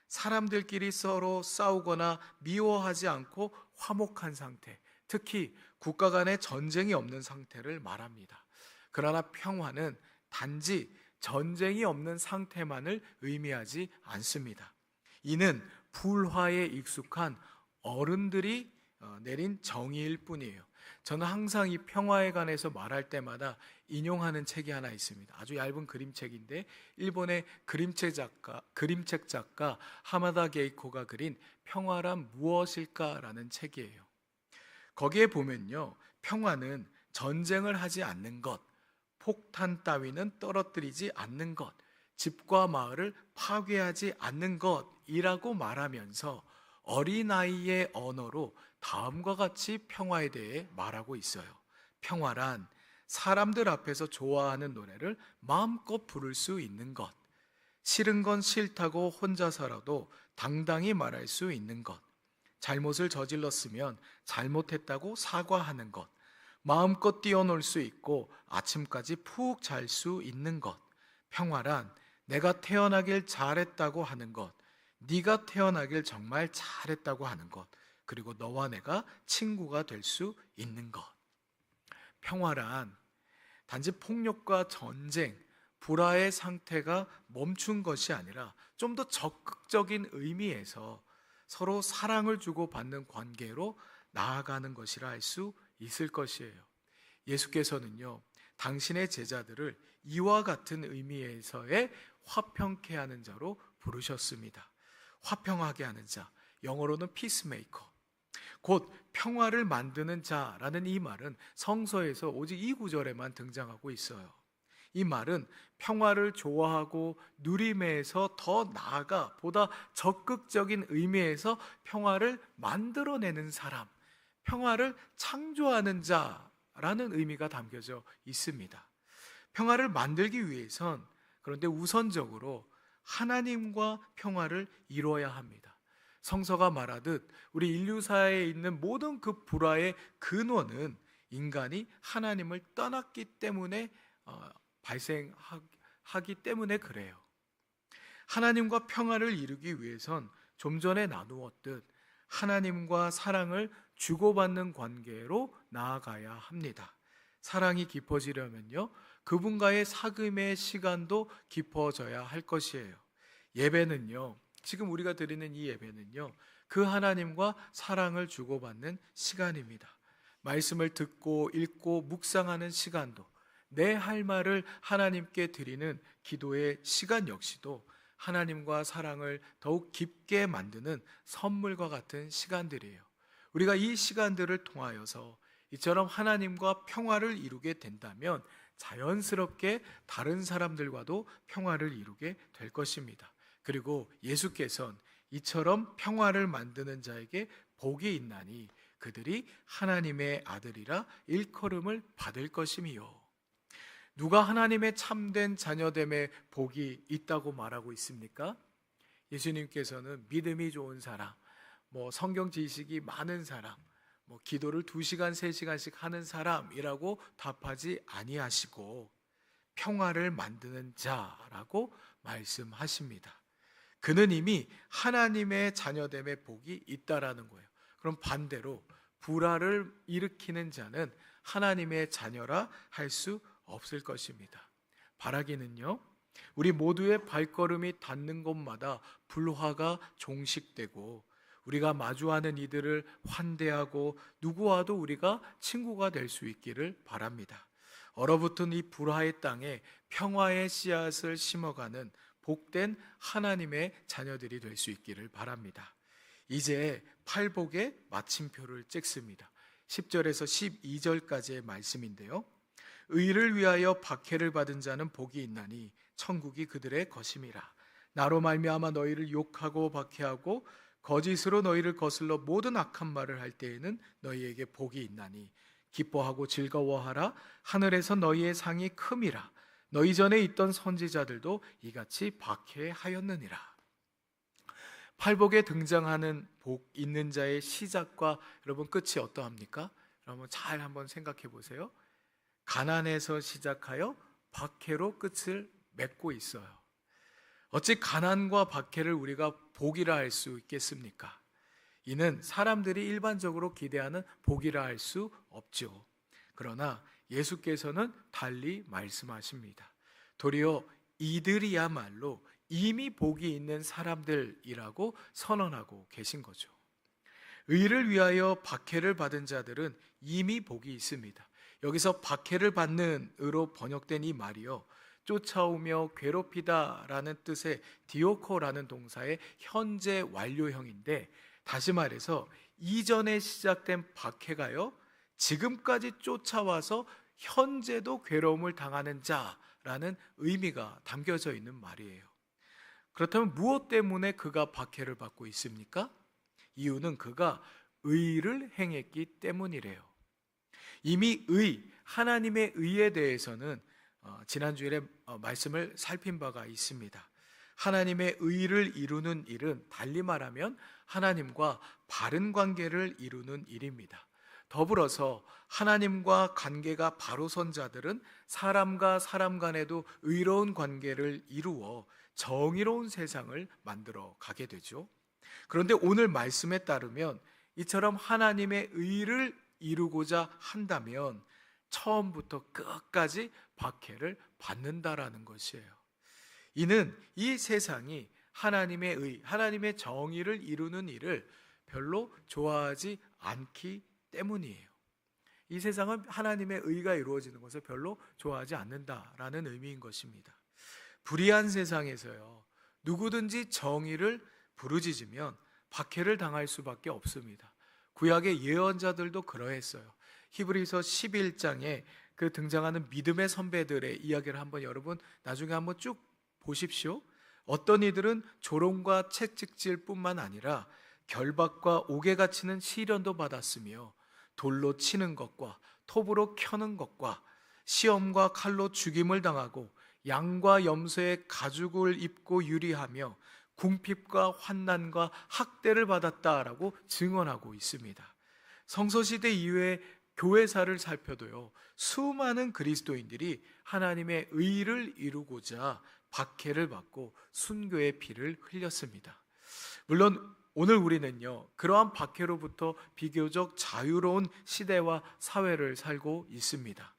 사람들끼리 서로 싸우거나 미워하지 않고 화목한 상태, 특히 국가 간의 전쟁이 없는 상태를 말합니다. 그러나 평화는 단지 전쟁이 없는 상태만을 의미하지 않습니다. 이는 불화에 익숙한 어른들이 내린 정의일 뿐이에요. 저는 항상 이 평화에 관해서 말할 때마다 인용하는 책이 하나 있습니다. 아주 얇은 그림책인데 일본의 그림책 작가 하마다 게이코가 그린 평화란 무엇일까라는 책이에요. 거기에 보면요, 평화는 전쟁을 하지 않는 것, 폭탄 따위는 떨어뜨리지 않는 것, 집과 마을을 파괴하지 않는 것이라고 말하면서 어린아이의 언어로 다음과 같이 평화에 대해 말하고 있어요. 평화란 사람들 앞에서 좋아하는 노래를 마음껏 부를 수 있는 것, 싫은 건 싫다고 혼자서라도 당당히 말할 수 있는 것, 잘못을 저질렀으면 잘못했다고 사과하는 것, 마음껏 뛰어놀 수 있고 아침까지 푹 잘 수 있는 것. 평화란 내가 태어나길 잘했다고 하는 것, 네가 태어나길 정말 잘했다고 하는 것, 그리고 너와 내가 친구가 될 수 있는 것. 평화란 단지 폭력과 전쟁, 불화의 상태가 멈춘 것이 아니라 좀 더 적극적인 의미에서 서로 사랑을 주고받는 관계로 나아가는 것이라 할 수 있을 것이에요. 예수께서는요, 당신의 제자들을 이와 같은 의미에서의 화평케 하는 자로 부르셨습니다. 화평하게 하는 자, 영어로는 피스메이커. 곧 평화를 만드는 자라는 이 말은 성서에서 오직 이 구절에만 등장하고 있어요. 이 말은 평화를 좋아하고 누림에서 더 나아가 보다 적극적인 의미에서 평화를 만들어내는 사람, 평화를 창조하는 자라는 의미가 담겨져 있습니다. 평화를 만들기 위해선 그런데 우선적으로 하나님과 평화를 이루어야 합니다. 성서가 말하듯 우리 인류사에 있는 모든 그 불화의 근원은 인간이 하나님을 떠났기 때문에 발생하기 때문에 그래요. 하나님과 평화를 이루기 위해선 좀 전에 나누었듯 하나님과 사랑을 주고받는 관계로 나아가야 합니다. 사랑이 깊어지려면요, 그분과의 사귐의 시간도 깊어져야 할 것이에요. 예배는요, 지금 우리가 드리는 이 예배는요, 그 하나님과 사랑을 주고받는 시간입니다. 말씀을 듣고 읽고 묵상하는 시간도, 내 할 말을 하나님께 드리는 기도의 시간 역시도 하나님과 사랑을 더욱 깊게 만드는 선물과 같은 시간들이에요. 우리가 이 시간들을 통하여서 이처럼 하나님과 평화를 이루게 된다면 자연스럽게 다른 사람들과도 평화를 이루게 될 것입니다. 그리고 예수께서는 이처럼 평화를 만드는 자에게 복이 있나니 그들이 하나님의 아들이라 일컬음을 받을 것임이요. 누가 하나님의 참된 자녀됨의 복이 있다고 말하고 있습니까? 예수님께서는 믿음이 좋은 사람, 성경 지식이 많은 사람, 기도를 2시간, 3시간씩 하는 사람이라고 답하지 아니하시고 평화를 만드는 자라고 말씀하십니다. 그는 이미 하나님의 자녀됨의 복이 있다라는 거예요. 그럼 반대로 불화를 일으키는 자는 하나님의 자녀라 할 수 없을 것입니다. 바라기는요, 우리 모두의 발걸음이 닿는 곳마다 불화가 종식되고 우리가 마주하는 이들을 환대하고 누구와도 우리가 친구가 될 수 있기를 바랍니다. 얼어붙은 이 불화의 땅에 평화의 씨앗을 심어가는 복된 하나님의 자녀들이 될 수 있기를 바랍니다. 이제 팔복의 마침표를 찍습니다. 10절에서 12절까지의 말씀인데요, 의를 위하여 박해를 받은 자는 복이 있나니 천국이 그들의 것임이라. 나로 말미암아 너희를 욕하고 박해하고 거짓으로 너희를 거슬러 모든 악한 말을 할 때에는 너희에게 복이 있나니 기뻐하고 즐거워하라. 하늘에서 너희의 상이 큼이라. 너희 전에 있던 선지자들도 이같이 박해하였느니라. 팔복에 등장하는 복 있는 자의 시작과 여러분 끝이 어떠합니까? 여러분 잘 한번 생각해 보세요. 가난에서 시작하여 박해로 끝을 맺고 있어요. 어찌 가난과 박해를 우리가 복이라 할 수 있겠습니까? 이는 사람들이 일반적으로 기대하는 복이라 할 수 없죠. 그러나 예수께서는 달리 말씀하십니다. 도리어 이들이야말로 이미 복이 있는 사람들이라고 선언하고 계신 거죠. 의를 위하여 박해를 받은 자들은 이미 복이 있습니다. 여기서 박해를 받는 으로 번역된 이 말이요, 쫓아오며 괴롭히다 라는 뜻의 디오코라는 동사의 현재 완료형인데, 다시 말해서 이전에 시작된 박해가요, 지금까지 쫓아와서 현재도 괴로움을 당하는 자라는 의미가 담겨져 있는 말이에요. 그렇다면 무엇 때문에 그가 박해를 받고 있습니까? 이유는 그가 의를 행했기 때문이래요. 이미 하나님의 의에 대해서는 지난주일에 말씀을 살핀 바가 있습니다. 하나님의 의를 이루는 일은 달리 말하면 하나님과 바른 관계를 이루는 일입니다. 더불어서 하나님과 관계가 바로 선 자들은 사람과 사람 간에도 의로운 관계를 이루어 정의로운 세상을 만들어 가게 되죠. 그런데 오늘 말씀에 따르면 이처럼 하나님의 의를 이루고자 한다면 처음부터 끝까지 박해를 받는다라는 것이에요. 이는 이 세상이 하나님의 의, 하나님의 정의를 이루는 일을 별로 좋아하지 않기 때문이에요. 이 세상은 하나님의 의가 이루어지는 것을 별로 좋아하지 않는다라는 의미인 것입니다. 불의한 세상에서요, 누구든지 정의를 부르짖으면 박해를 당할 수밖에 없습니다. 구약의 예언자들도 그러했어요. 히브리서 11장에 그 등장하는 믿음의 선배들의 이야기를 한번 여러분 나중에 한번 쭉 보십시오. 어떤 이들은 조롱과 채찍질 뿐만 아니라 결박과 옥에 갇히는 시련도 받았으며 돌로 치는 것과 톱으로 켜는 것과 시험과 칼로 죽임을 당하고 양과 염소의 가죽을 입고 유리하며 궁핍과 환난과 학대를 받았다라고 증언하고 있습니다. 성서시대 이후에 교회사를 살펴도요, 수많은 그리스도인들이 하나님의 의를 이루고자 박해를 받고 순교의 피를 흘렸습니다. 물론 오늘 우리는요, 그러한 박해로부터 비교적 자유로운 시대와 사회를 살고 있습니다.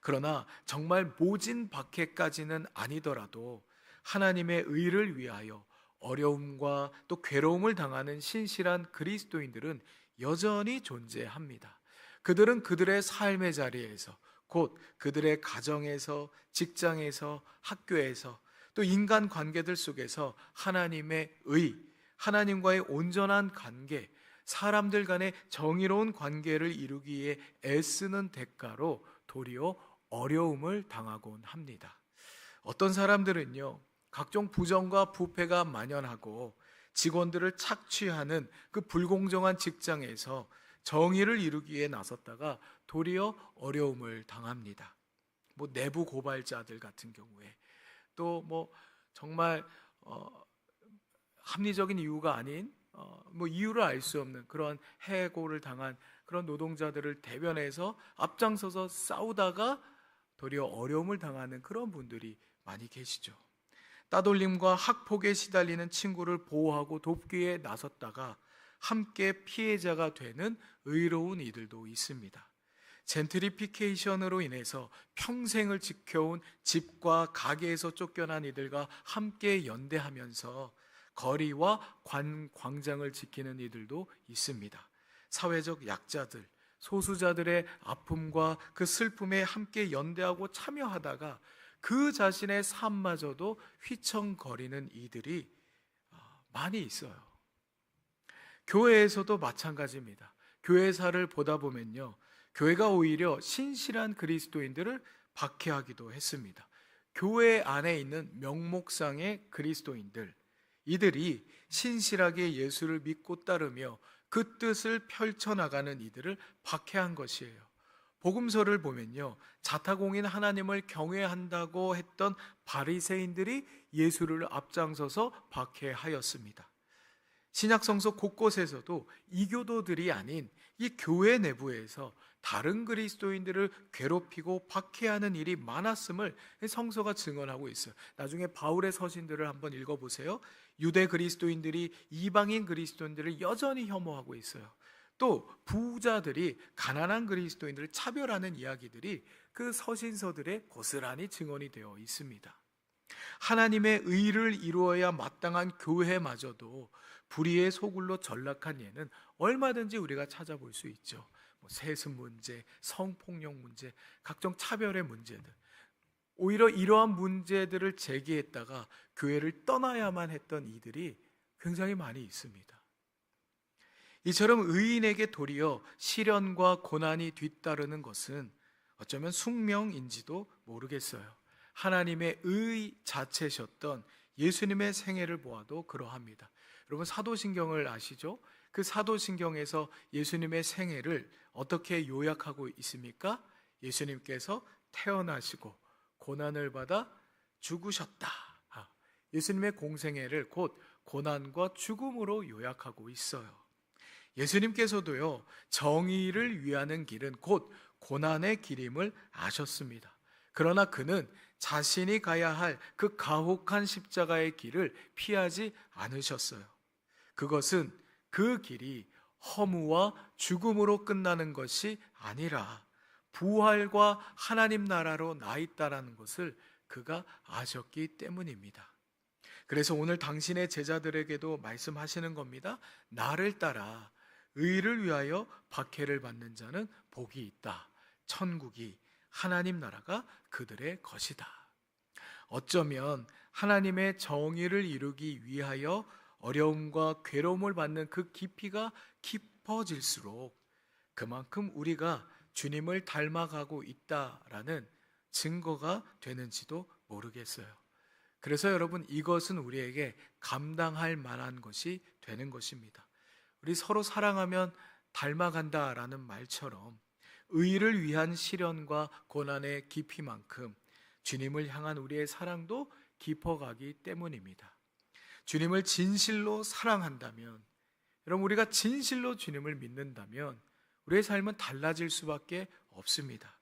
그러나 정말 모진 박해까지는 아니더라도 하나님의 의를 위하여 어려움과 또 괴로움을 당하는 신실한 그리스도인들은 여전히 존재합니다. 그들은 그들의 삶의 자리에서, 곧 그들의 가정에서, 직장에서, 학교에서, 또 인간 관계들 속에서 하나님의 의, 하나님과의 온전한 관계, 사람들 간의 정의로운 관계를 이루기에 애쓰는 대가로 도리어 어려움을 당하곤 합니다. 어떤 사람들은요, 각종 부정과 부패가 만연하고 직원들을 착취하는 그 불공정한 직장에서 정의를 이루기에 나섰다가 도리어 어려움을 당합니다. 내부 고발자들 같은 경우에 또 정말 합리적인 이유가 아닌 이유를 알 수 없는 그런 해고를 당한 그런 노동자들을 대변해서 앞장서서 싸우다가 도리어 어려움을 당하는 그런 분들이 많이 계시죠. 따돌림과 학폭에 시달리는 친구를 보호하고 돕기에 나섰다가 함께 피해자가 되는 의로운 이들도 있습니다. 젠트리피케이션으로 인해서 평생을 지켜온 집과 가게에서 쫓겨난 이들과 함께 연대하면서 거리와 광장을 지키는 이들도 있습니다. 사회적 약자들, 소수자들의 아픔과 그 슬픔에 함께 연대하고 참여하다가 그 자신의 삶마저도 휘청거리는 이들이 많이 있어요. 교회에서도 마찬가지입니다. 교회사를 보다 보면요, 교회가 오히려 신실한 그리스도인들을 박해하기도 했습니다. 교회 안에 있는 명목상의 그리스도인들, 이들이 신실하게 예수를 믿고 따르며 그 뜻을 펼쳐나가는 이들을 박해한 것이에요. 복음서를 보면요, 자타공인 하나님을 경외한다고 했던 바리새인들이 예수를 앞장서서 박해하였습니다. 신약성서 곳곳에서도 이교도들이 아닌 이 교회 내부에서 다른 그리스도인들을 괴롭히고 박해하는 일이 많았음을 성서가 증언하고 있어요. 나중에 바울의 서신들을 한번 읽어보세요. 유대 그리스도인들이 이방인 그리스도인들을 여전히 혐오하고 있어요. 또 부자들이 가난한 그리스도인들을 차별하는 이야기들이 그 서신서들에 고스란히 증언이 되어 있습니다. 하나님의 의를 이루어야 마땅한 교회마저도 불의의 소굴로 전락한 예는 얼마든지 우리가 찾아볼 수 있죠. 세습 문제, 성폭력 문제, 각종 차별의 문제들. 오히려 이러한 문제들을 제기했다가 교회를 떠나야만 했던 이들이 굉장히 많이 있습니다. 이처럼 의인에게 도리어 시련과 고난이 뒤따르는 것은 어쩌면 숙명인지도 모르겠어요. 하나님의 의 자체셨던 예수님의 생애를 보아도 그러합니다. 여러분 사도신경을 아시죠? 그 사도신경에서 예수님의 생애를 어떻게 요약하고 있습니까? 예수님께서 태어나시고 고난을 받아 죽으셨다. 예수님의 공생애를 곧 고난과 죽음으로 요약하고 있어요. 예수님께서도요, 정의를 위하는 길은 곧 고난의 길임을 아셨습니다. 그러나 그는 자신이 가야 할 그 가혹한 십자가의 길을 피하지 않으셨어요. 그것은 그 길이 허무와 죽음으로 끝나는 것이 아니라 부활과 하나님 나라로 나 있다라는 것을 그가 아셨기 때문입니다. 그래서 오늘 당신의 제자들에게도 말씀하시는 겁니다. 나를 따라 의를 위하여 박해를 받는 자는 복이 있다. 천국이, 하나님 나라가 그들의 것이다. 어쩌면 하나님의 정의를 이루기 위하여 어려움과 괴로움을 받는 그 깊이가 깊어질수록 그만큼 우리가 주님을 닮아가고 있다라는 증거가 되는지도 모르겠어요. 그래서 여러분, 이것은 우리에게 감당할 만한 것이 되는 것입니다. 우리 서로 사랑하면 닮아간다라는 말처럼 의를 위한 시련과 고난의 깊이만큼 주님을 향한 우리의 사랑도 깊어가기 때문입니다. 주님을 진실로 사랑한다면, 여러분 우리가 진실로 주님을 믿는다면 우리의 삶은 달라질 수밖에 없습니다.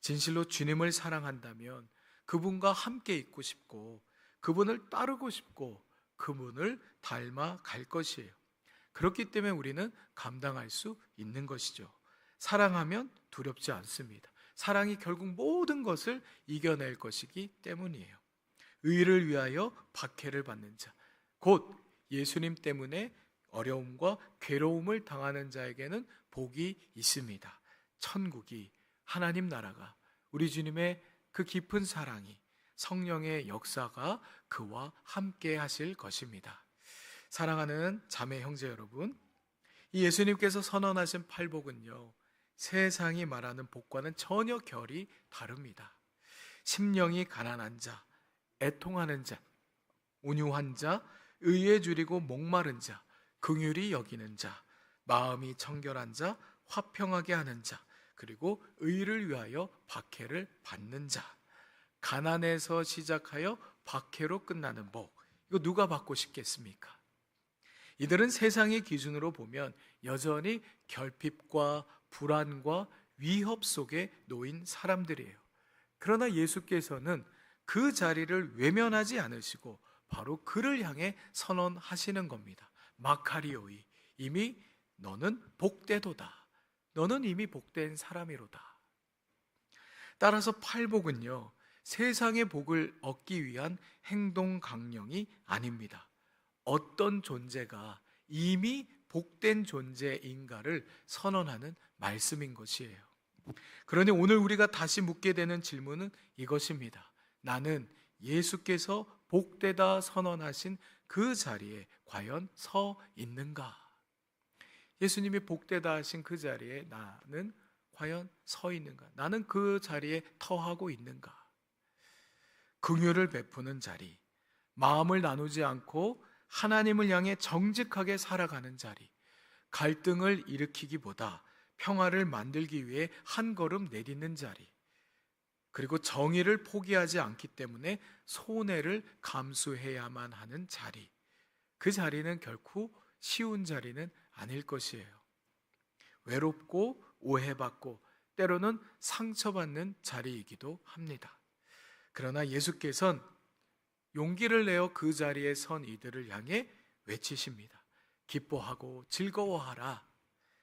진실로 주님을 사랑한다면 그분과 함께 있고 싶고 그분을 따르고 싶고 그분을 닮아갈 것이에요. 그렇기 때문에 우리는 감당할 수 있는 것이죠. 사랑하면 두렵지 않습니다. 사랑이 결국 모든 것을 이겨낼 것이기 때문이에요. 의를 위하여 박해를 받는 자, 곧 예수님 때문에 어려움과 괴로움을 당하는 자에게는 복이 있습니다. 천국이, 하나님 나라가, 우리 주님의 그 깊은 사랑이, 성령의 역사가 그와 함께 하실 것입니다. 사랑하는 자매 형제 여러분, 이 예수님께서 선언하신 팔복은요, 세상이 말하는 복과는 전혀 결이 다릅니다. 심령이 가난한 자, 애통하는 자, 온유한 자, 의에 줄이고 목마른 자, 긍휼히 여기는 자, 마음이 청결한 자, 화평하게 하는 자, 그리고 의를 위하여 박해를 받는 자. 가난에서 시작하여 박해로 끝나는 복, 이거 누가 받고 싶겠습니까? 이들은 세상의 기준으로 보면 여전히 결핍과 불안과 위협 속에 놓인 사람들이에요. 그러나 예수께서는 그 자리를 외면하지 않으시고 바로 그를 향해 선언하시는 겁니다. 마카리오이, 이미 너는 복되도다. 너는 이미 복된 사람이로다. 따라서 팔복은요, 세상의 복을 얻기 위한 행동 강령이 아닙니다. 어떤 존재가 이미 복된 존재인가를 선언하는 말씀인 것이에요. 그러니 오늘 우리가 다시 묻게 되는 질문은 이것입니다. 나는 예수께서 복되다 선언하신 그 자리에 과연 서 있는가? 예수님이 복되다 하신 그 자리에 나는 과연 서 있는가? 나는 그 자리에 터하고 있는가? 긍휼을 베푸는 자리, 마음을 나누지 않고 하나님을 향해 정직하게 살아가는 자리, 갈등을 일으키기보다 평화를 만들기 위해 한 걸음 내딛는 자리, 그리고 정의를 포기하지 않기 때문에 손해를 감수해야만 하는 자리, 그 자리는 결코 쉬운 자리는 아닐 것이에요. 외롭고 오해받고 때로는 상처받는 자리이기도 합니다. 그러나 예수께서는 용기를 내어 그 자리에 선 이들을 향해 외치십니다. 기뻐하고 즐거워하라.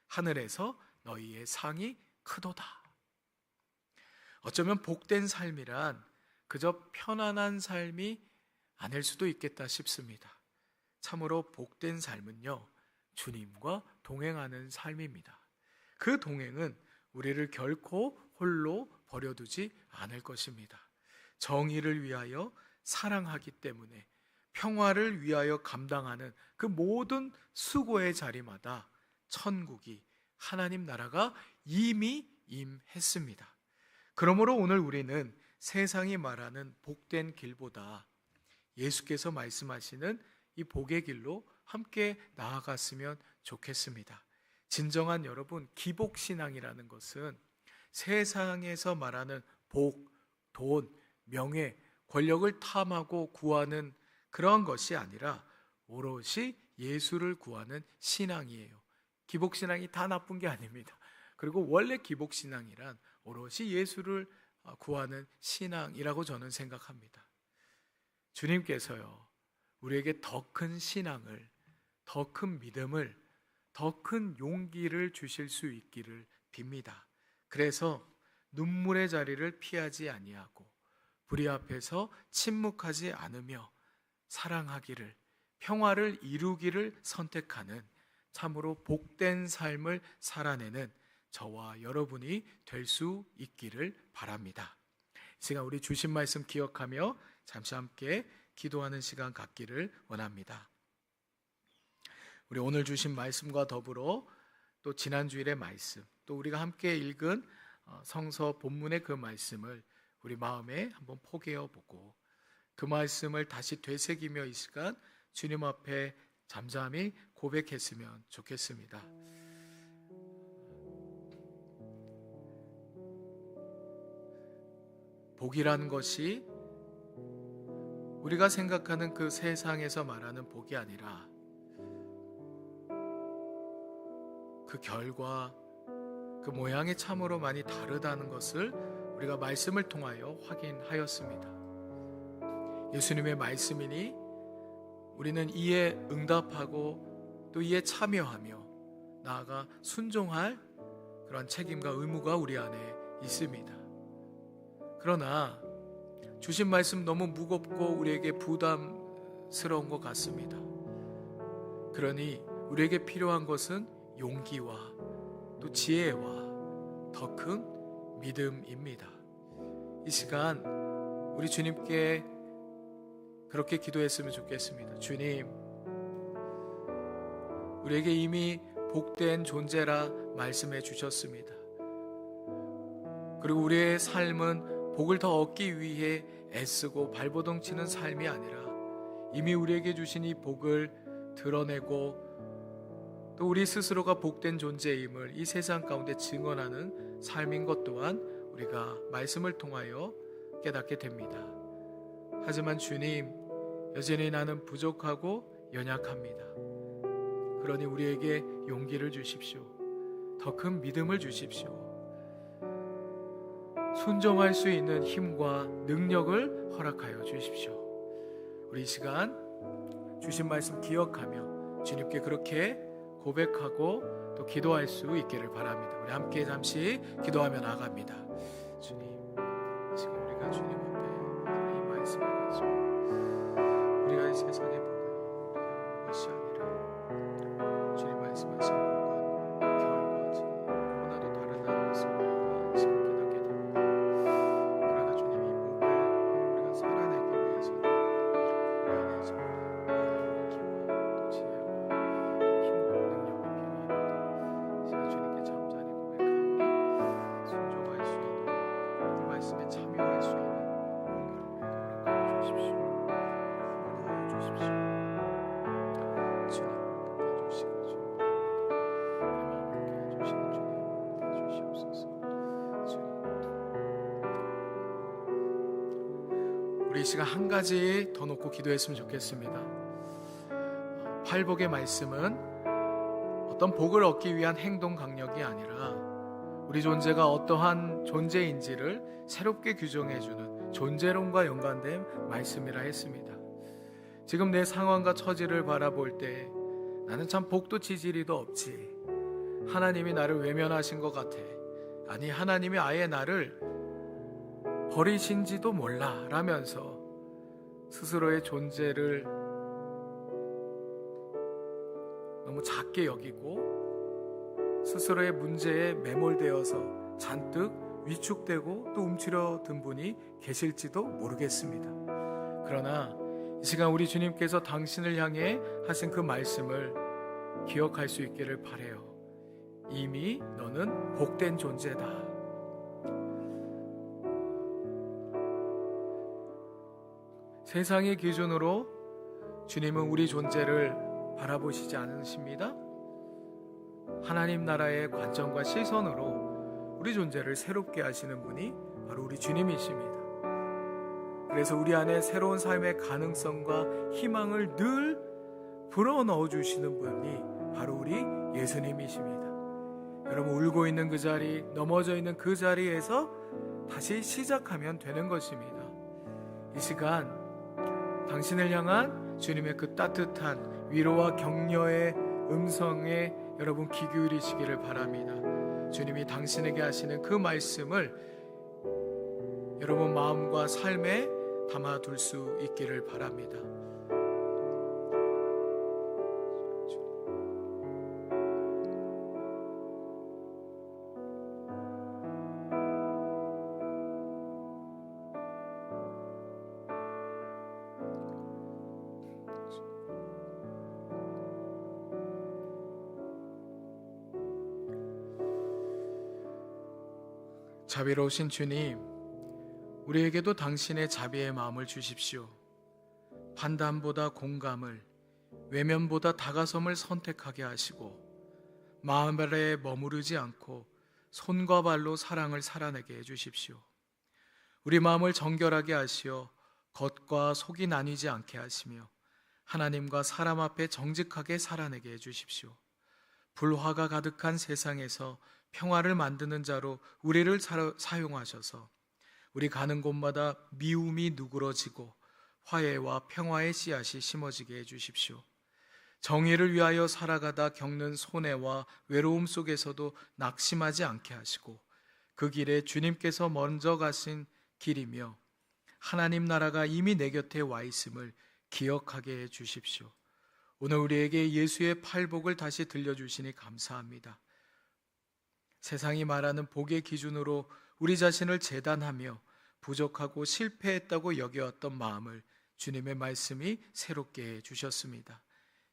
하늘에서 너희의 상이 크도다. 어쩌면 복된 삶이란 그저 편안한 삶이 아닐 수도 있겠다 싶습니다. 참으로 복된 삶은요, 주님과 동행하는 삶입니다. 그 동행은 우리를 결코 홀로 버려두지 않을 것입니다. 정의를 위하여 사랑하기 때문에 평화를 위하여 감당하는 그 모든 수고의 자리마다 천국이, 하나님 나라가 이미 임했습니다. 그러므로 오늘 우리는 세상이 말하는 복된 길보다 예수께서 말씀하시는 이 복의 길로 함께 나아갔으면 좋겠습니다. 진정한 여러분, 기복신앙이라는 것은 세상에서 말하는 복, 돈, 명예, 권력을 탐하고 구하는 그러한 것이 아니라 오롯이 예수를 구하는 신앙이에요. 기복신앙이 다 나쁜 게 아닙니다. 그리고 원래 기복신앙이란 오롯이 예수를 구하는 신앙이라고 저는 생각합니다. 주님께서요, 우리에게 더 큰 신앙을, 더 큰 믿음을, 더 큰 용기를 주실 수 있기를 빕니다. 그래서 눈물의 자리를 피하지 아니하고 불의 앞에서 침묵하지 않으며 사랑하기를, 평화를 이루기를 선택하는 참으로 복된 삶을 살아내는 저와 여러분이 될 수 있기를 바랍니다. 이 시간 우리 주신 말씀 기억하며 잠시 함께 기도하는 시간 갖기를 원합니다. 우리 오늘 주신 말씀과 더불어 또 지난 주일의 말씀, 또 우리가 함께 읽은 성서 본문의 그 말씀을 우리 마음에 한번 포개어 보고 그 말씀을 다시 되새기며 이 시간 주님 앞에 잠잠히 고백했으면 좋겠습니다. 복이라는 것이 우리가 생각하는 그 세상에서 말하는 복이 아니라 그 결과, 그 모양이 참으로 많이 다르다는 것을 우리가 말씀을 통하여 확인하였습니다. 예수님의 말씀이니 우리는 이에 응답하고 또 이에 참여하며 나아가 순종할 그런 책임과 의무가 우리 안에 있습니다. 그러나 주신 말씀 너무 무겁고 우리에게 부담스러운 것 같습니다. 그러니 우리에게 필요한 것은 용기와 또 지혜와 더 큰 믿음입니다. 이 시간 우리 주님께 그렇게 기도했으면 좋겠습니다. 주님, 우리에게 이미 복된 존재라 말씀해 주셨습니다. 그리고 우리의 삶은 복을 더 얻기 위해 애쓰고 발버둥 치는 삶이 아니라 이미 우리에게 주신 이 복을 드러내고 또 우리 스스로가 복된 존재임을 이 세상 가운데 증언하는 삶인 것 또한 우리가 말씀을 통하여 깨닫게 됩니다. 하지만 주님, 여전히 나는 부족하고 연약합니다. 그러니 우리에게 용기를 주십시오. 더 큰 믿음을 주십시오. 순종할 수 있는 힘과 능력을 허락하여 주십시오. 우리 이 시간 주신 말씀 기억하며 주님께 그렇게 고백하고 또 기도할 수 있기를 바랍니다. 우리 함께 잠시 기도하며 나아갑니다. 주님, 지금 우리가 주님 앞에 이 말씀을 가지고 우리가 이 세상의 복은 우리가 것이 아니라 주님 말씀하신 복은 결과 너무나도 다르다는 것을 우리가 지금 깨닫게 됩니다. 그러나 주님, 이 복을 우리가 살아내기 위해서는 우리 안에 정말 용기와 또 지혜와 주님께 잠잠히 고백하오니 순종할 수 있는 그 말씀에 참여할 수 있는 용기를 허락하여 주십시오. 허락하여 주십시오. 주님 함께 해주시고 주님 내 마음 함께 해주시는 주님 해주시옵소서. 주님, 우리 이 시간 한 가지 더 놓고 기도했으면 좋겠습니다. 팔복의 말씀은 어떤 복을 얻기 위한 행동 강력이 아니라 우리 존재가 어떠한 존재인지를 새롭게 규정해주는 존재론과 연관된 말씀이라 했습니다. 지금 내 상황과 처지를 바라볼 때 나는 참 복도 지지리도 없지. 하나님이 나를 외면하신 것 같아. 아니, 하나님이 아예 나를 버리신지도 몰라 라면서 스스로의 존재를 너무 작게 여기고 스스로의 문제에 매몰되어서 잔뜩 위축되고 또 움츠려든 분이 계실지도 모르겠습니다. 그러나 이 시간 우리 주님께서 당신을 향해 하신 그 말씀을 기억할 수 있기를 바라요. 이미 너는 복된 존재다. 세상의 기준으로 주님은 우리 존재를 바라보시지 않으십니다. 하나님 나라의 관점과 시선으로 우리 존재를 새롭게 하시는 분이 바로 우리 주님이십니다. 그래서 우리 안에 새로운 삶의 가능성과 희망을 늘 불어넣어 주시는 분이 바로 우리 예수님이십니다. 여러분, 울고 있는 그 자리, 넘어져 있는 그 자리에서 다시 시작하면 되는 것입니다. 이 시간 당신을 향한 주님의 그 따뜻한 위로와 격려의 음성에 여러분 귀 기울이시기를 바랍니다. 주님이 당신에게 하시는 그 말씀을 여러분 마음과 삶에 담아둘 수 있기를 바랍니다. 자비로우신 주님, 우리에게도 당신의 자비의 마음을 주십시오. 판단보다 공감을, 외면보다 다가섬을 선택하게 하시고 마음 아래에 머무르지 않고 손과 발로 사랑을 살아내게 해주십시오. 우리 마음을 정결하게 하시어 겉과 속이 나뉘지 않게 하시며 하나님과 사람 앞에 정직하게 살아내게 해주십시오. 불화가 가득한 세상에서 평화를 만드는 자로 우리를 사용하셔서 우리 가는 곳마다 미움이 누그러지고 화해와 평화의 씨앗이 심어지게 해주십시오. 정의를 위하여 살아가다 겪는 손해와 외로움 속에서도 낙심하지 않게 하시고 그 길에 주님께서 먼저 가신 길이며 하나님 나라가 이미 내 곁에 와 있음을 기억하게 해주십시오. 오늘 우리에게 예수의 팔복을 다시 들려주시니 감사합니다. 세상이 말하는 복의 기준으로 우리 자신을 재단하며 부족하고 실패했다고 여겨왔던 마음을 주님의 말씀이 새롭게 해주셨습니다.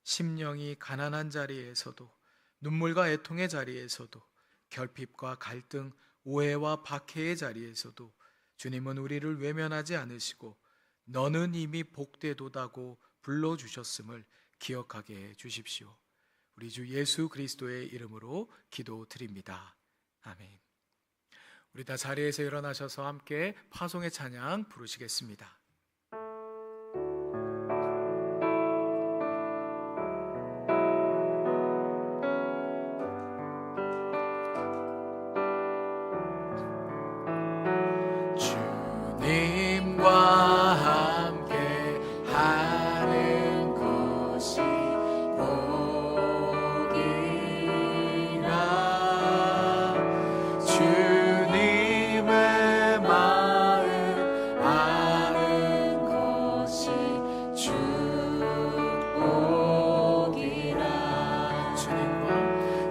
심령이 가난한 자리에서도 눈물과 애통의 자리에서도 결핍과 갈등, 오해와 박해의 자리에서도 주님은 우리를 외면하지 않으시고 너는 이미 복되도다고 불러주셨음을 기억하게 해주십시오. 우리 주 예수 그리스도의 이름으로 기도드립니다. 아멘. 우리 다 자리에서 일어나셔서 함께 파송의 찬양 부르시겠습니다. 주님과 함께 하는 것이 복이라. 주님의 마음 아는 것이 축복이라.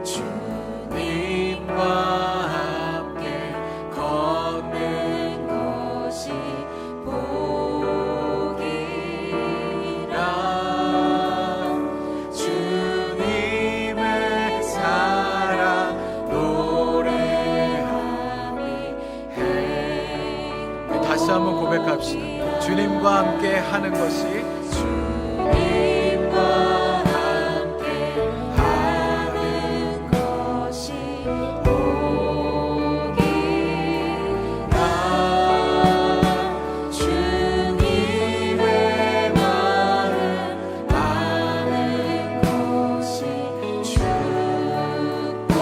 주님과 함께 걷는 것이 복이라. 주님의 사랑 노래함이 행. 다시 한번 고백합시다. 주님과 함께 하는 것이 주님과 함께 하는 것이 주님의 마음 아는 것이 축복.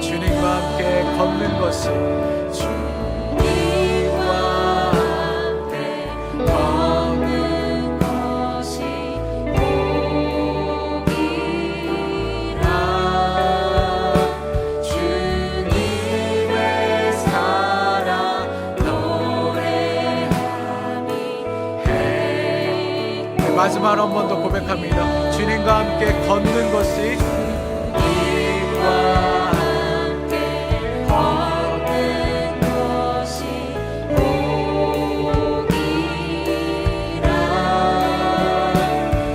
주님과 함께 걷는 것이 주님과 함께 걷는 것이 복이라. 주님의 사랑 노래함이 해. 마지막으로 한 번 더 고백합니다. 주님과 함께 걷는 것이 주님과 함께 걷는 것이 복이라.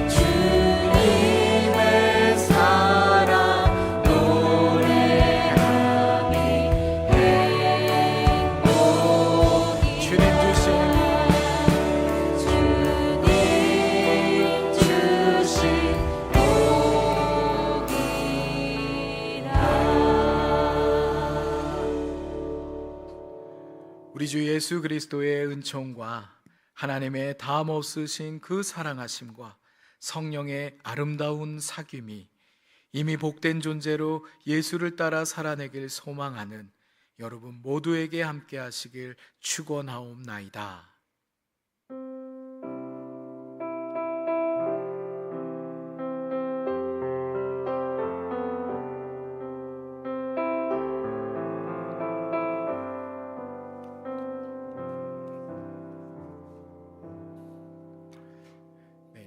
주님의 사랑 노래함이 행복이. 주님 주신 우리 주 예수 그리스도의 은총과 하나님의 다함없으신 그 사랑하심과 성령의 아름다운 사귐이 이미 복된 존재로 예수를 따라 살아내길 소망하는 여러분 모두에게 함께 하시길 축원하옵나이다.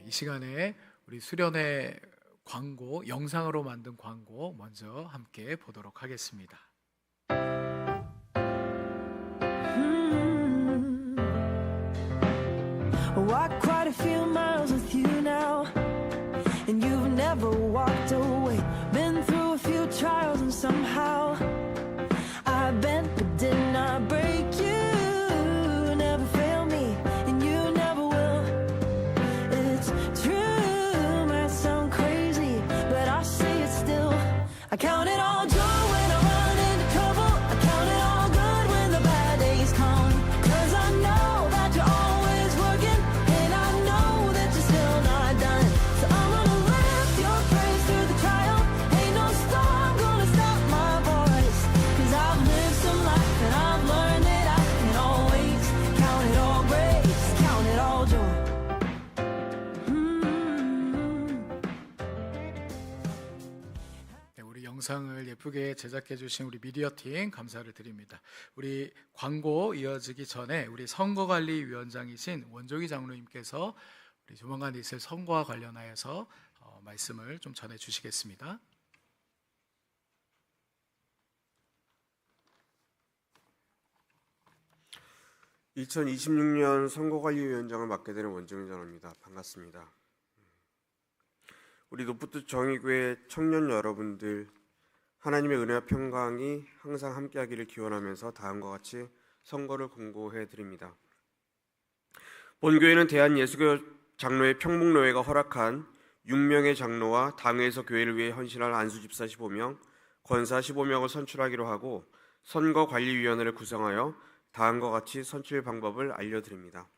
이 시간에 우리 수련회 광고, 영상으로 만든 광고 먼저 함께 보도록 하겠습니다. Walked quite a few miles with you now, and you've never walked away. Been through a few trials and somehow I bent but did not break you. Never fail me, and you never will. It's true, might sound crazy, but I say it still. I count it all joy when I run into trouble. I count it all good when the bad days come. 'Cause I know that you're always working, and I know that you're still not done. So I'm gonna lift your praise through the trial. Ain't no storm gonna stop my voice. 'Cause I've lived some life and I've learned that I can always count it all grace, count it all joy. 우리 영상을 예쁘게 제작해 주신 우리 미디어팀 감사를 드립니다. 우리 광고 이어지기 전에 우리 선거관리위원장이신 원종희 장로님께서 우리 조만간 있을 선거와 관련하여서 말씀을 좀 전해 주시겠습니다. (2026년) 선거관리위원장을 맡게 되는 원종희 장로입니다. 반갑습니다. 우리 노푸트 정의교회 청년 여러분들, 하나님의 은혜와 평강이 항상 함께하기를 기원하면서 다음과 같이 선거를 공고해 드립니다. 본교회는 대한예수교 장로회 평목노회가 허락한 6명의 장로와 당회에서 교회를 위해 헌신할 안수집사 15명, 권사 15명을 선출하기로 하고 선거관리위원회를 구성하여 다음과 같이 선출 방법을 알려드립니다.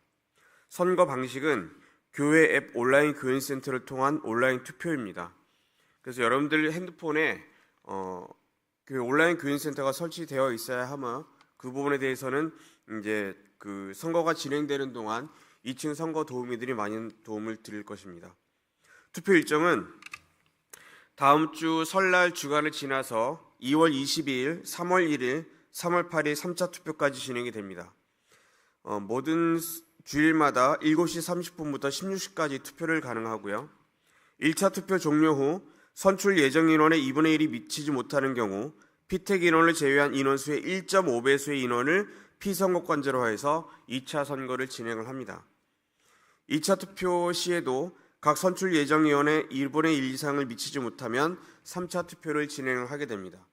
선거 방식은 교회 앱 온라인 교인센터를 통한 온라인 투표입니다. 그래서 여러분들 핸드폰에 그 온라인 교인센터가 설치되어 있어야 하며 그 부분에 대해서는 이제 그 선거가 진행되는 동안 2층 선거 도우미들이 많은 도움을 드릴 것입니다. 투표 일정은 다음 주 설날 주간을 지나서 2월 22일, 3월 1일, 3월 8일 3차 투표까지 진행이 됩니다. 모든 주일마다 7시 30분부터 16시까지 투표를 가능하고요. 1차 투표 종료 후 선출 예정 인원의 2분의 1이 미치지 못하는 경우 피택 인원을 제외한 인원수의 1.5배수의 인원을 피선거권자로 해서 2차 선거를 진행을 합니다. 2차 투표 시에도 각 선출 예정 인원의 1분의 1 이상을 미치지 못하면 3차 투표를 진행을 하게 됩니다.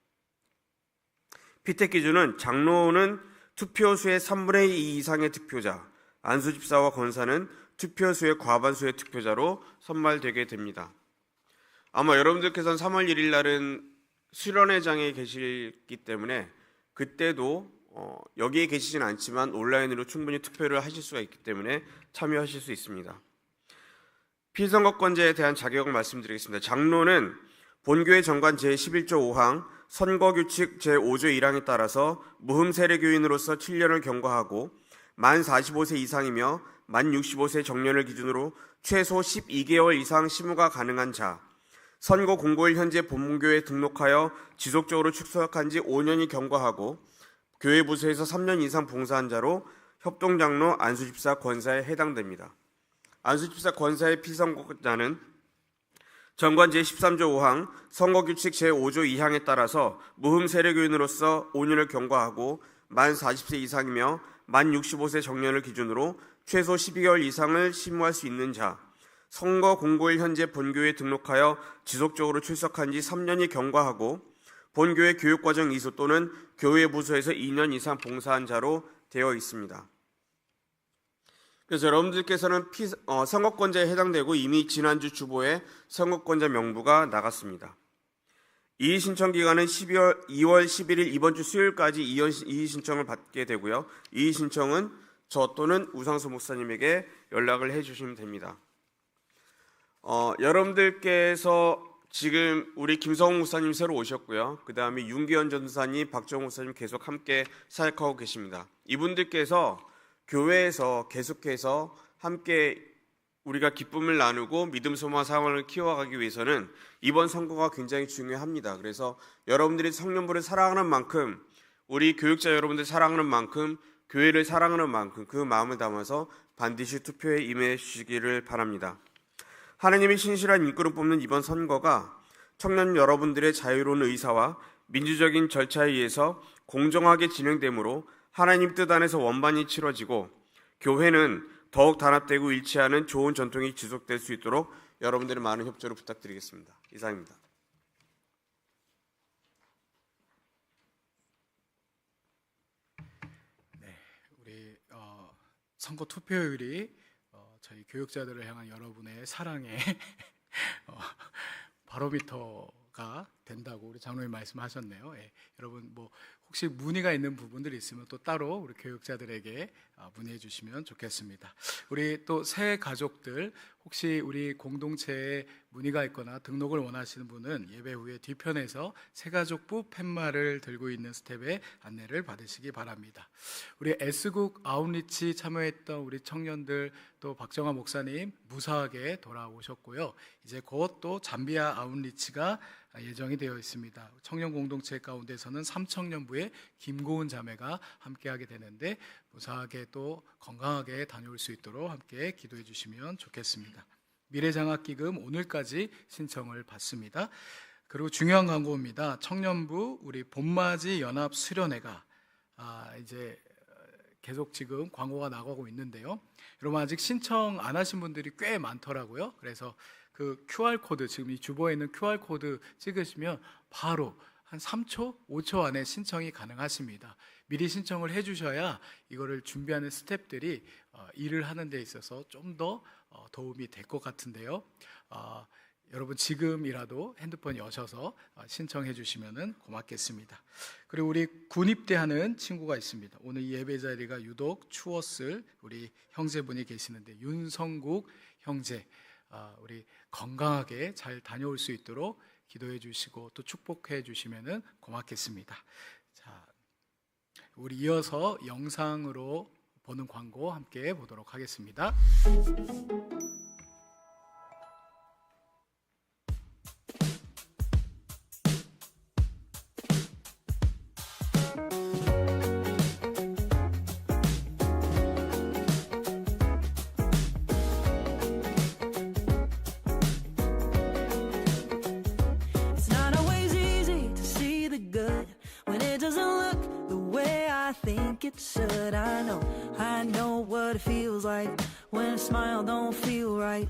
피택 기준은 장로는 투표수의 3분의 2 이상의 투표자, 안수집사와 권사는 투표수의 과반수의 투표자로 선발되게 됩니다. 아마 여러분들께서는 3월 1일 날은 수련회장에 계시기 때문에 그때도 여기에 계시진 않지만 온라인으로 충분히 투표를 하실 수가 있기 때문에 참여하실 수 있습니다. 피선거권자에 대한 자격을 말씀드리겠습니다. 장로는 본교회 정관 제11조 5항 선거규칙 제5조 1항에 따라서 무흠 세례교인으로서 7년을 경과하고 만 45세 이상이며 만 65세 정년을 기준으로 최소 12개월 이상 심우가 가능한 자, 선거 공고일 현재 본문교회에 등록하여 지속적으로 축소한 지 5년이 경과하고 교회 부서에서 3년 이상 봉사한 자로 협동장로 안수집사 권사에 해당됩니다. 안수집사 권사의 피선거자는 정관 제13조 5항 선거규칙 제5조 2항에 따라서 무흠 세례교인으로서 5년을 경과하고 만 40세 이상이며 만 65세 정년을 기준으로 최소 12개월 이상을 심우할 수 있는 자, 선거 공고일 현재 본교회에 등록하여 지속적으로 출석한 지 3년이 경과하고 본교회 교육과정 이수 또는 교회 부서에서 2년 이상 봉사한 자로 되어 있습니다. 그래서 여러분들께서는 선거권자에 해당되고 이미 지난주 주보에 선거권자 명부가 나갔습니다. 이의 신청 기간은 2월 11일 이번 주 수요일까지 이의 신청을 받게 되고요. 이의 신청은 저 또는 우상수 목사님에게 연락을 해주시면 됩니다. 여러분들께서 지금 우리 김성훈 목사님 새로 오셨고요. 그 다음에 윤기현 전사님, 박정호 목사님 계속 함께 사역하고 계십니다. 이분들께서 교회에서 계속해서 함께 우리가 기쁨을 나누고 믿음, 소망, 사랑을 키워가기 위해서는 이번 선거가 굉장히 중요합니다. 그래서 여러분들이 청년부를 사랑하는 만큼, 우리 교육자 여러분들 사랑하는 만큼, 교회를 사랑하는 만큼 그 마음을 담아서 반드시 투표에 임해 주시기를 바랍니다. 하나님의 신실한 인권을 뽑는 이번 선거가 청년 여러분들의 자유로운 의사와 민주적인 절차에 의해서 공정하게 진행되므로 하나님 뜻 안에서 원만히 치러지고 교회는 더욱 단합되고 일치하는 좋은 전통이 지속될 수 있도록 여러분들의 많은 협조를 부탁드리겠습니다. 이상입니다. 네, 우리 선거 투표율이 저희 교육자들을 향한 여러분의 사랑의 바로미터가 된다고 우리 장로님 말씀하셨네요. 예, 여러분 뭐 혹시 문의가 있는 부분들이 있으면 또 따로 우리 교육자들에게 문의해 주시면 좋겠습니다. 우리 또 새 가족들 혹시 우리 공동체에 문의가 있거나 등록을 원하시는 분은 예배 후에 뒤편에서 새가족부 팻말을 들고 있는 스텝의 안내를 받으시기 바랍니다. 우리 S국 아웃리치 참여했던 우리 청년들 또 박정화 목사님 무사하게 돌아오셨고요. 이제 곧 또 잠비아 아웃리치가 예정이 되어 있습니다. 청년 공동체 가운데서는 삼청년부의 김고은 자매가 함께하게 되는데 무사하게 또 건강하게 다녀올 수 있도록 함께 기도해 주시면 좋겠습니다. 미래장학기금 오늘까지 신청을 받습니다. 그리고 중요한 광고입니다. 청년부 우리 봄맞이 연합 수련회가 이제 계속 지금 광고가 나가고 있는데요. 여러분 아직 신청 안 하신 분들이 꽤 많더라고요. 그래서 그 QR코드, 지금 이 주보에 있는 QR코드 찍으시면 바로 한 3초, 5초 안에 신청이 가능하십니다. 미리 신청을 해주셔야 이거를 준비하는 스태프들이 일을 하는 데 있어서 좀 더 도움이 될 것 같은데요. 여러분 지금이라도 핸드폰 여셔서 신청해 주시면 고맙겠습니다. 그리고 우리 군입대하는 친구가 있습니다. 오늘 이 예배 자리가 유독 추웠을 우리 형제분이 계시는데 윤성국 형제, 우리 건강하게 잘 다녀올 수 있도록 기도해 주시고 또 축복해 주시면 고맙겠습니다. 자, 우리 이어서 영상으로 보는 광고 함께 보도록 하겠습니다. It's not always easy to see the good when it doesn't look the way I think it should. I know what it feels like when a smile don't feel right.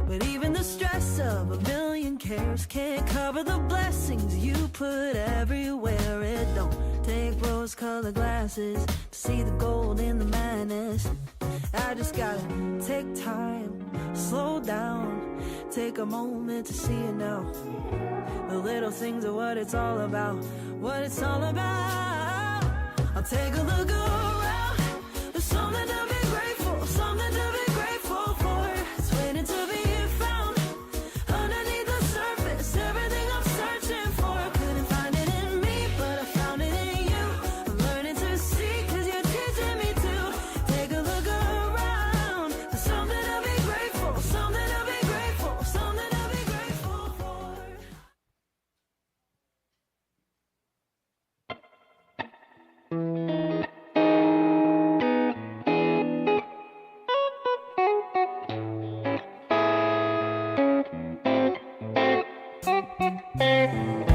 But even the stress of a million cares can't cover the blessings you put everywhere. It don't take rose-colored glasses to see the gold in the madness. I just gotta take time, slow down, take a moment to see it now. The little things are what it's all about, what it's all about. I'll take a look around. There's something to be grateful, something to be grateful for. It's waiting to be found underneath the surface. Everything I'm searching for, couldn't find it in Thank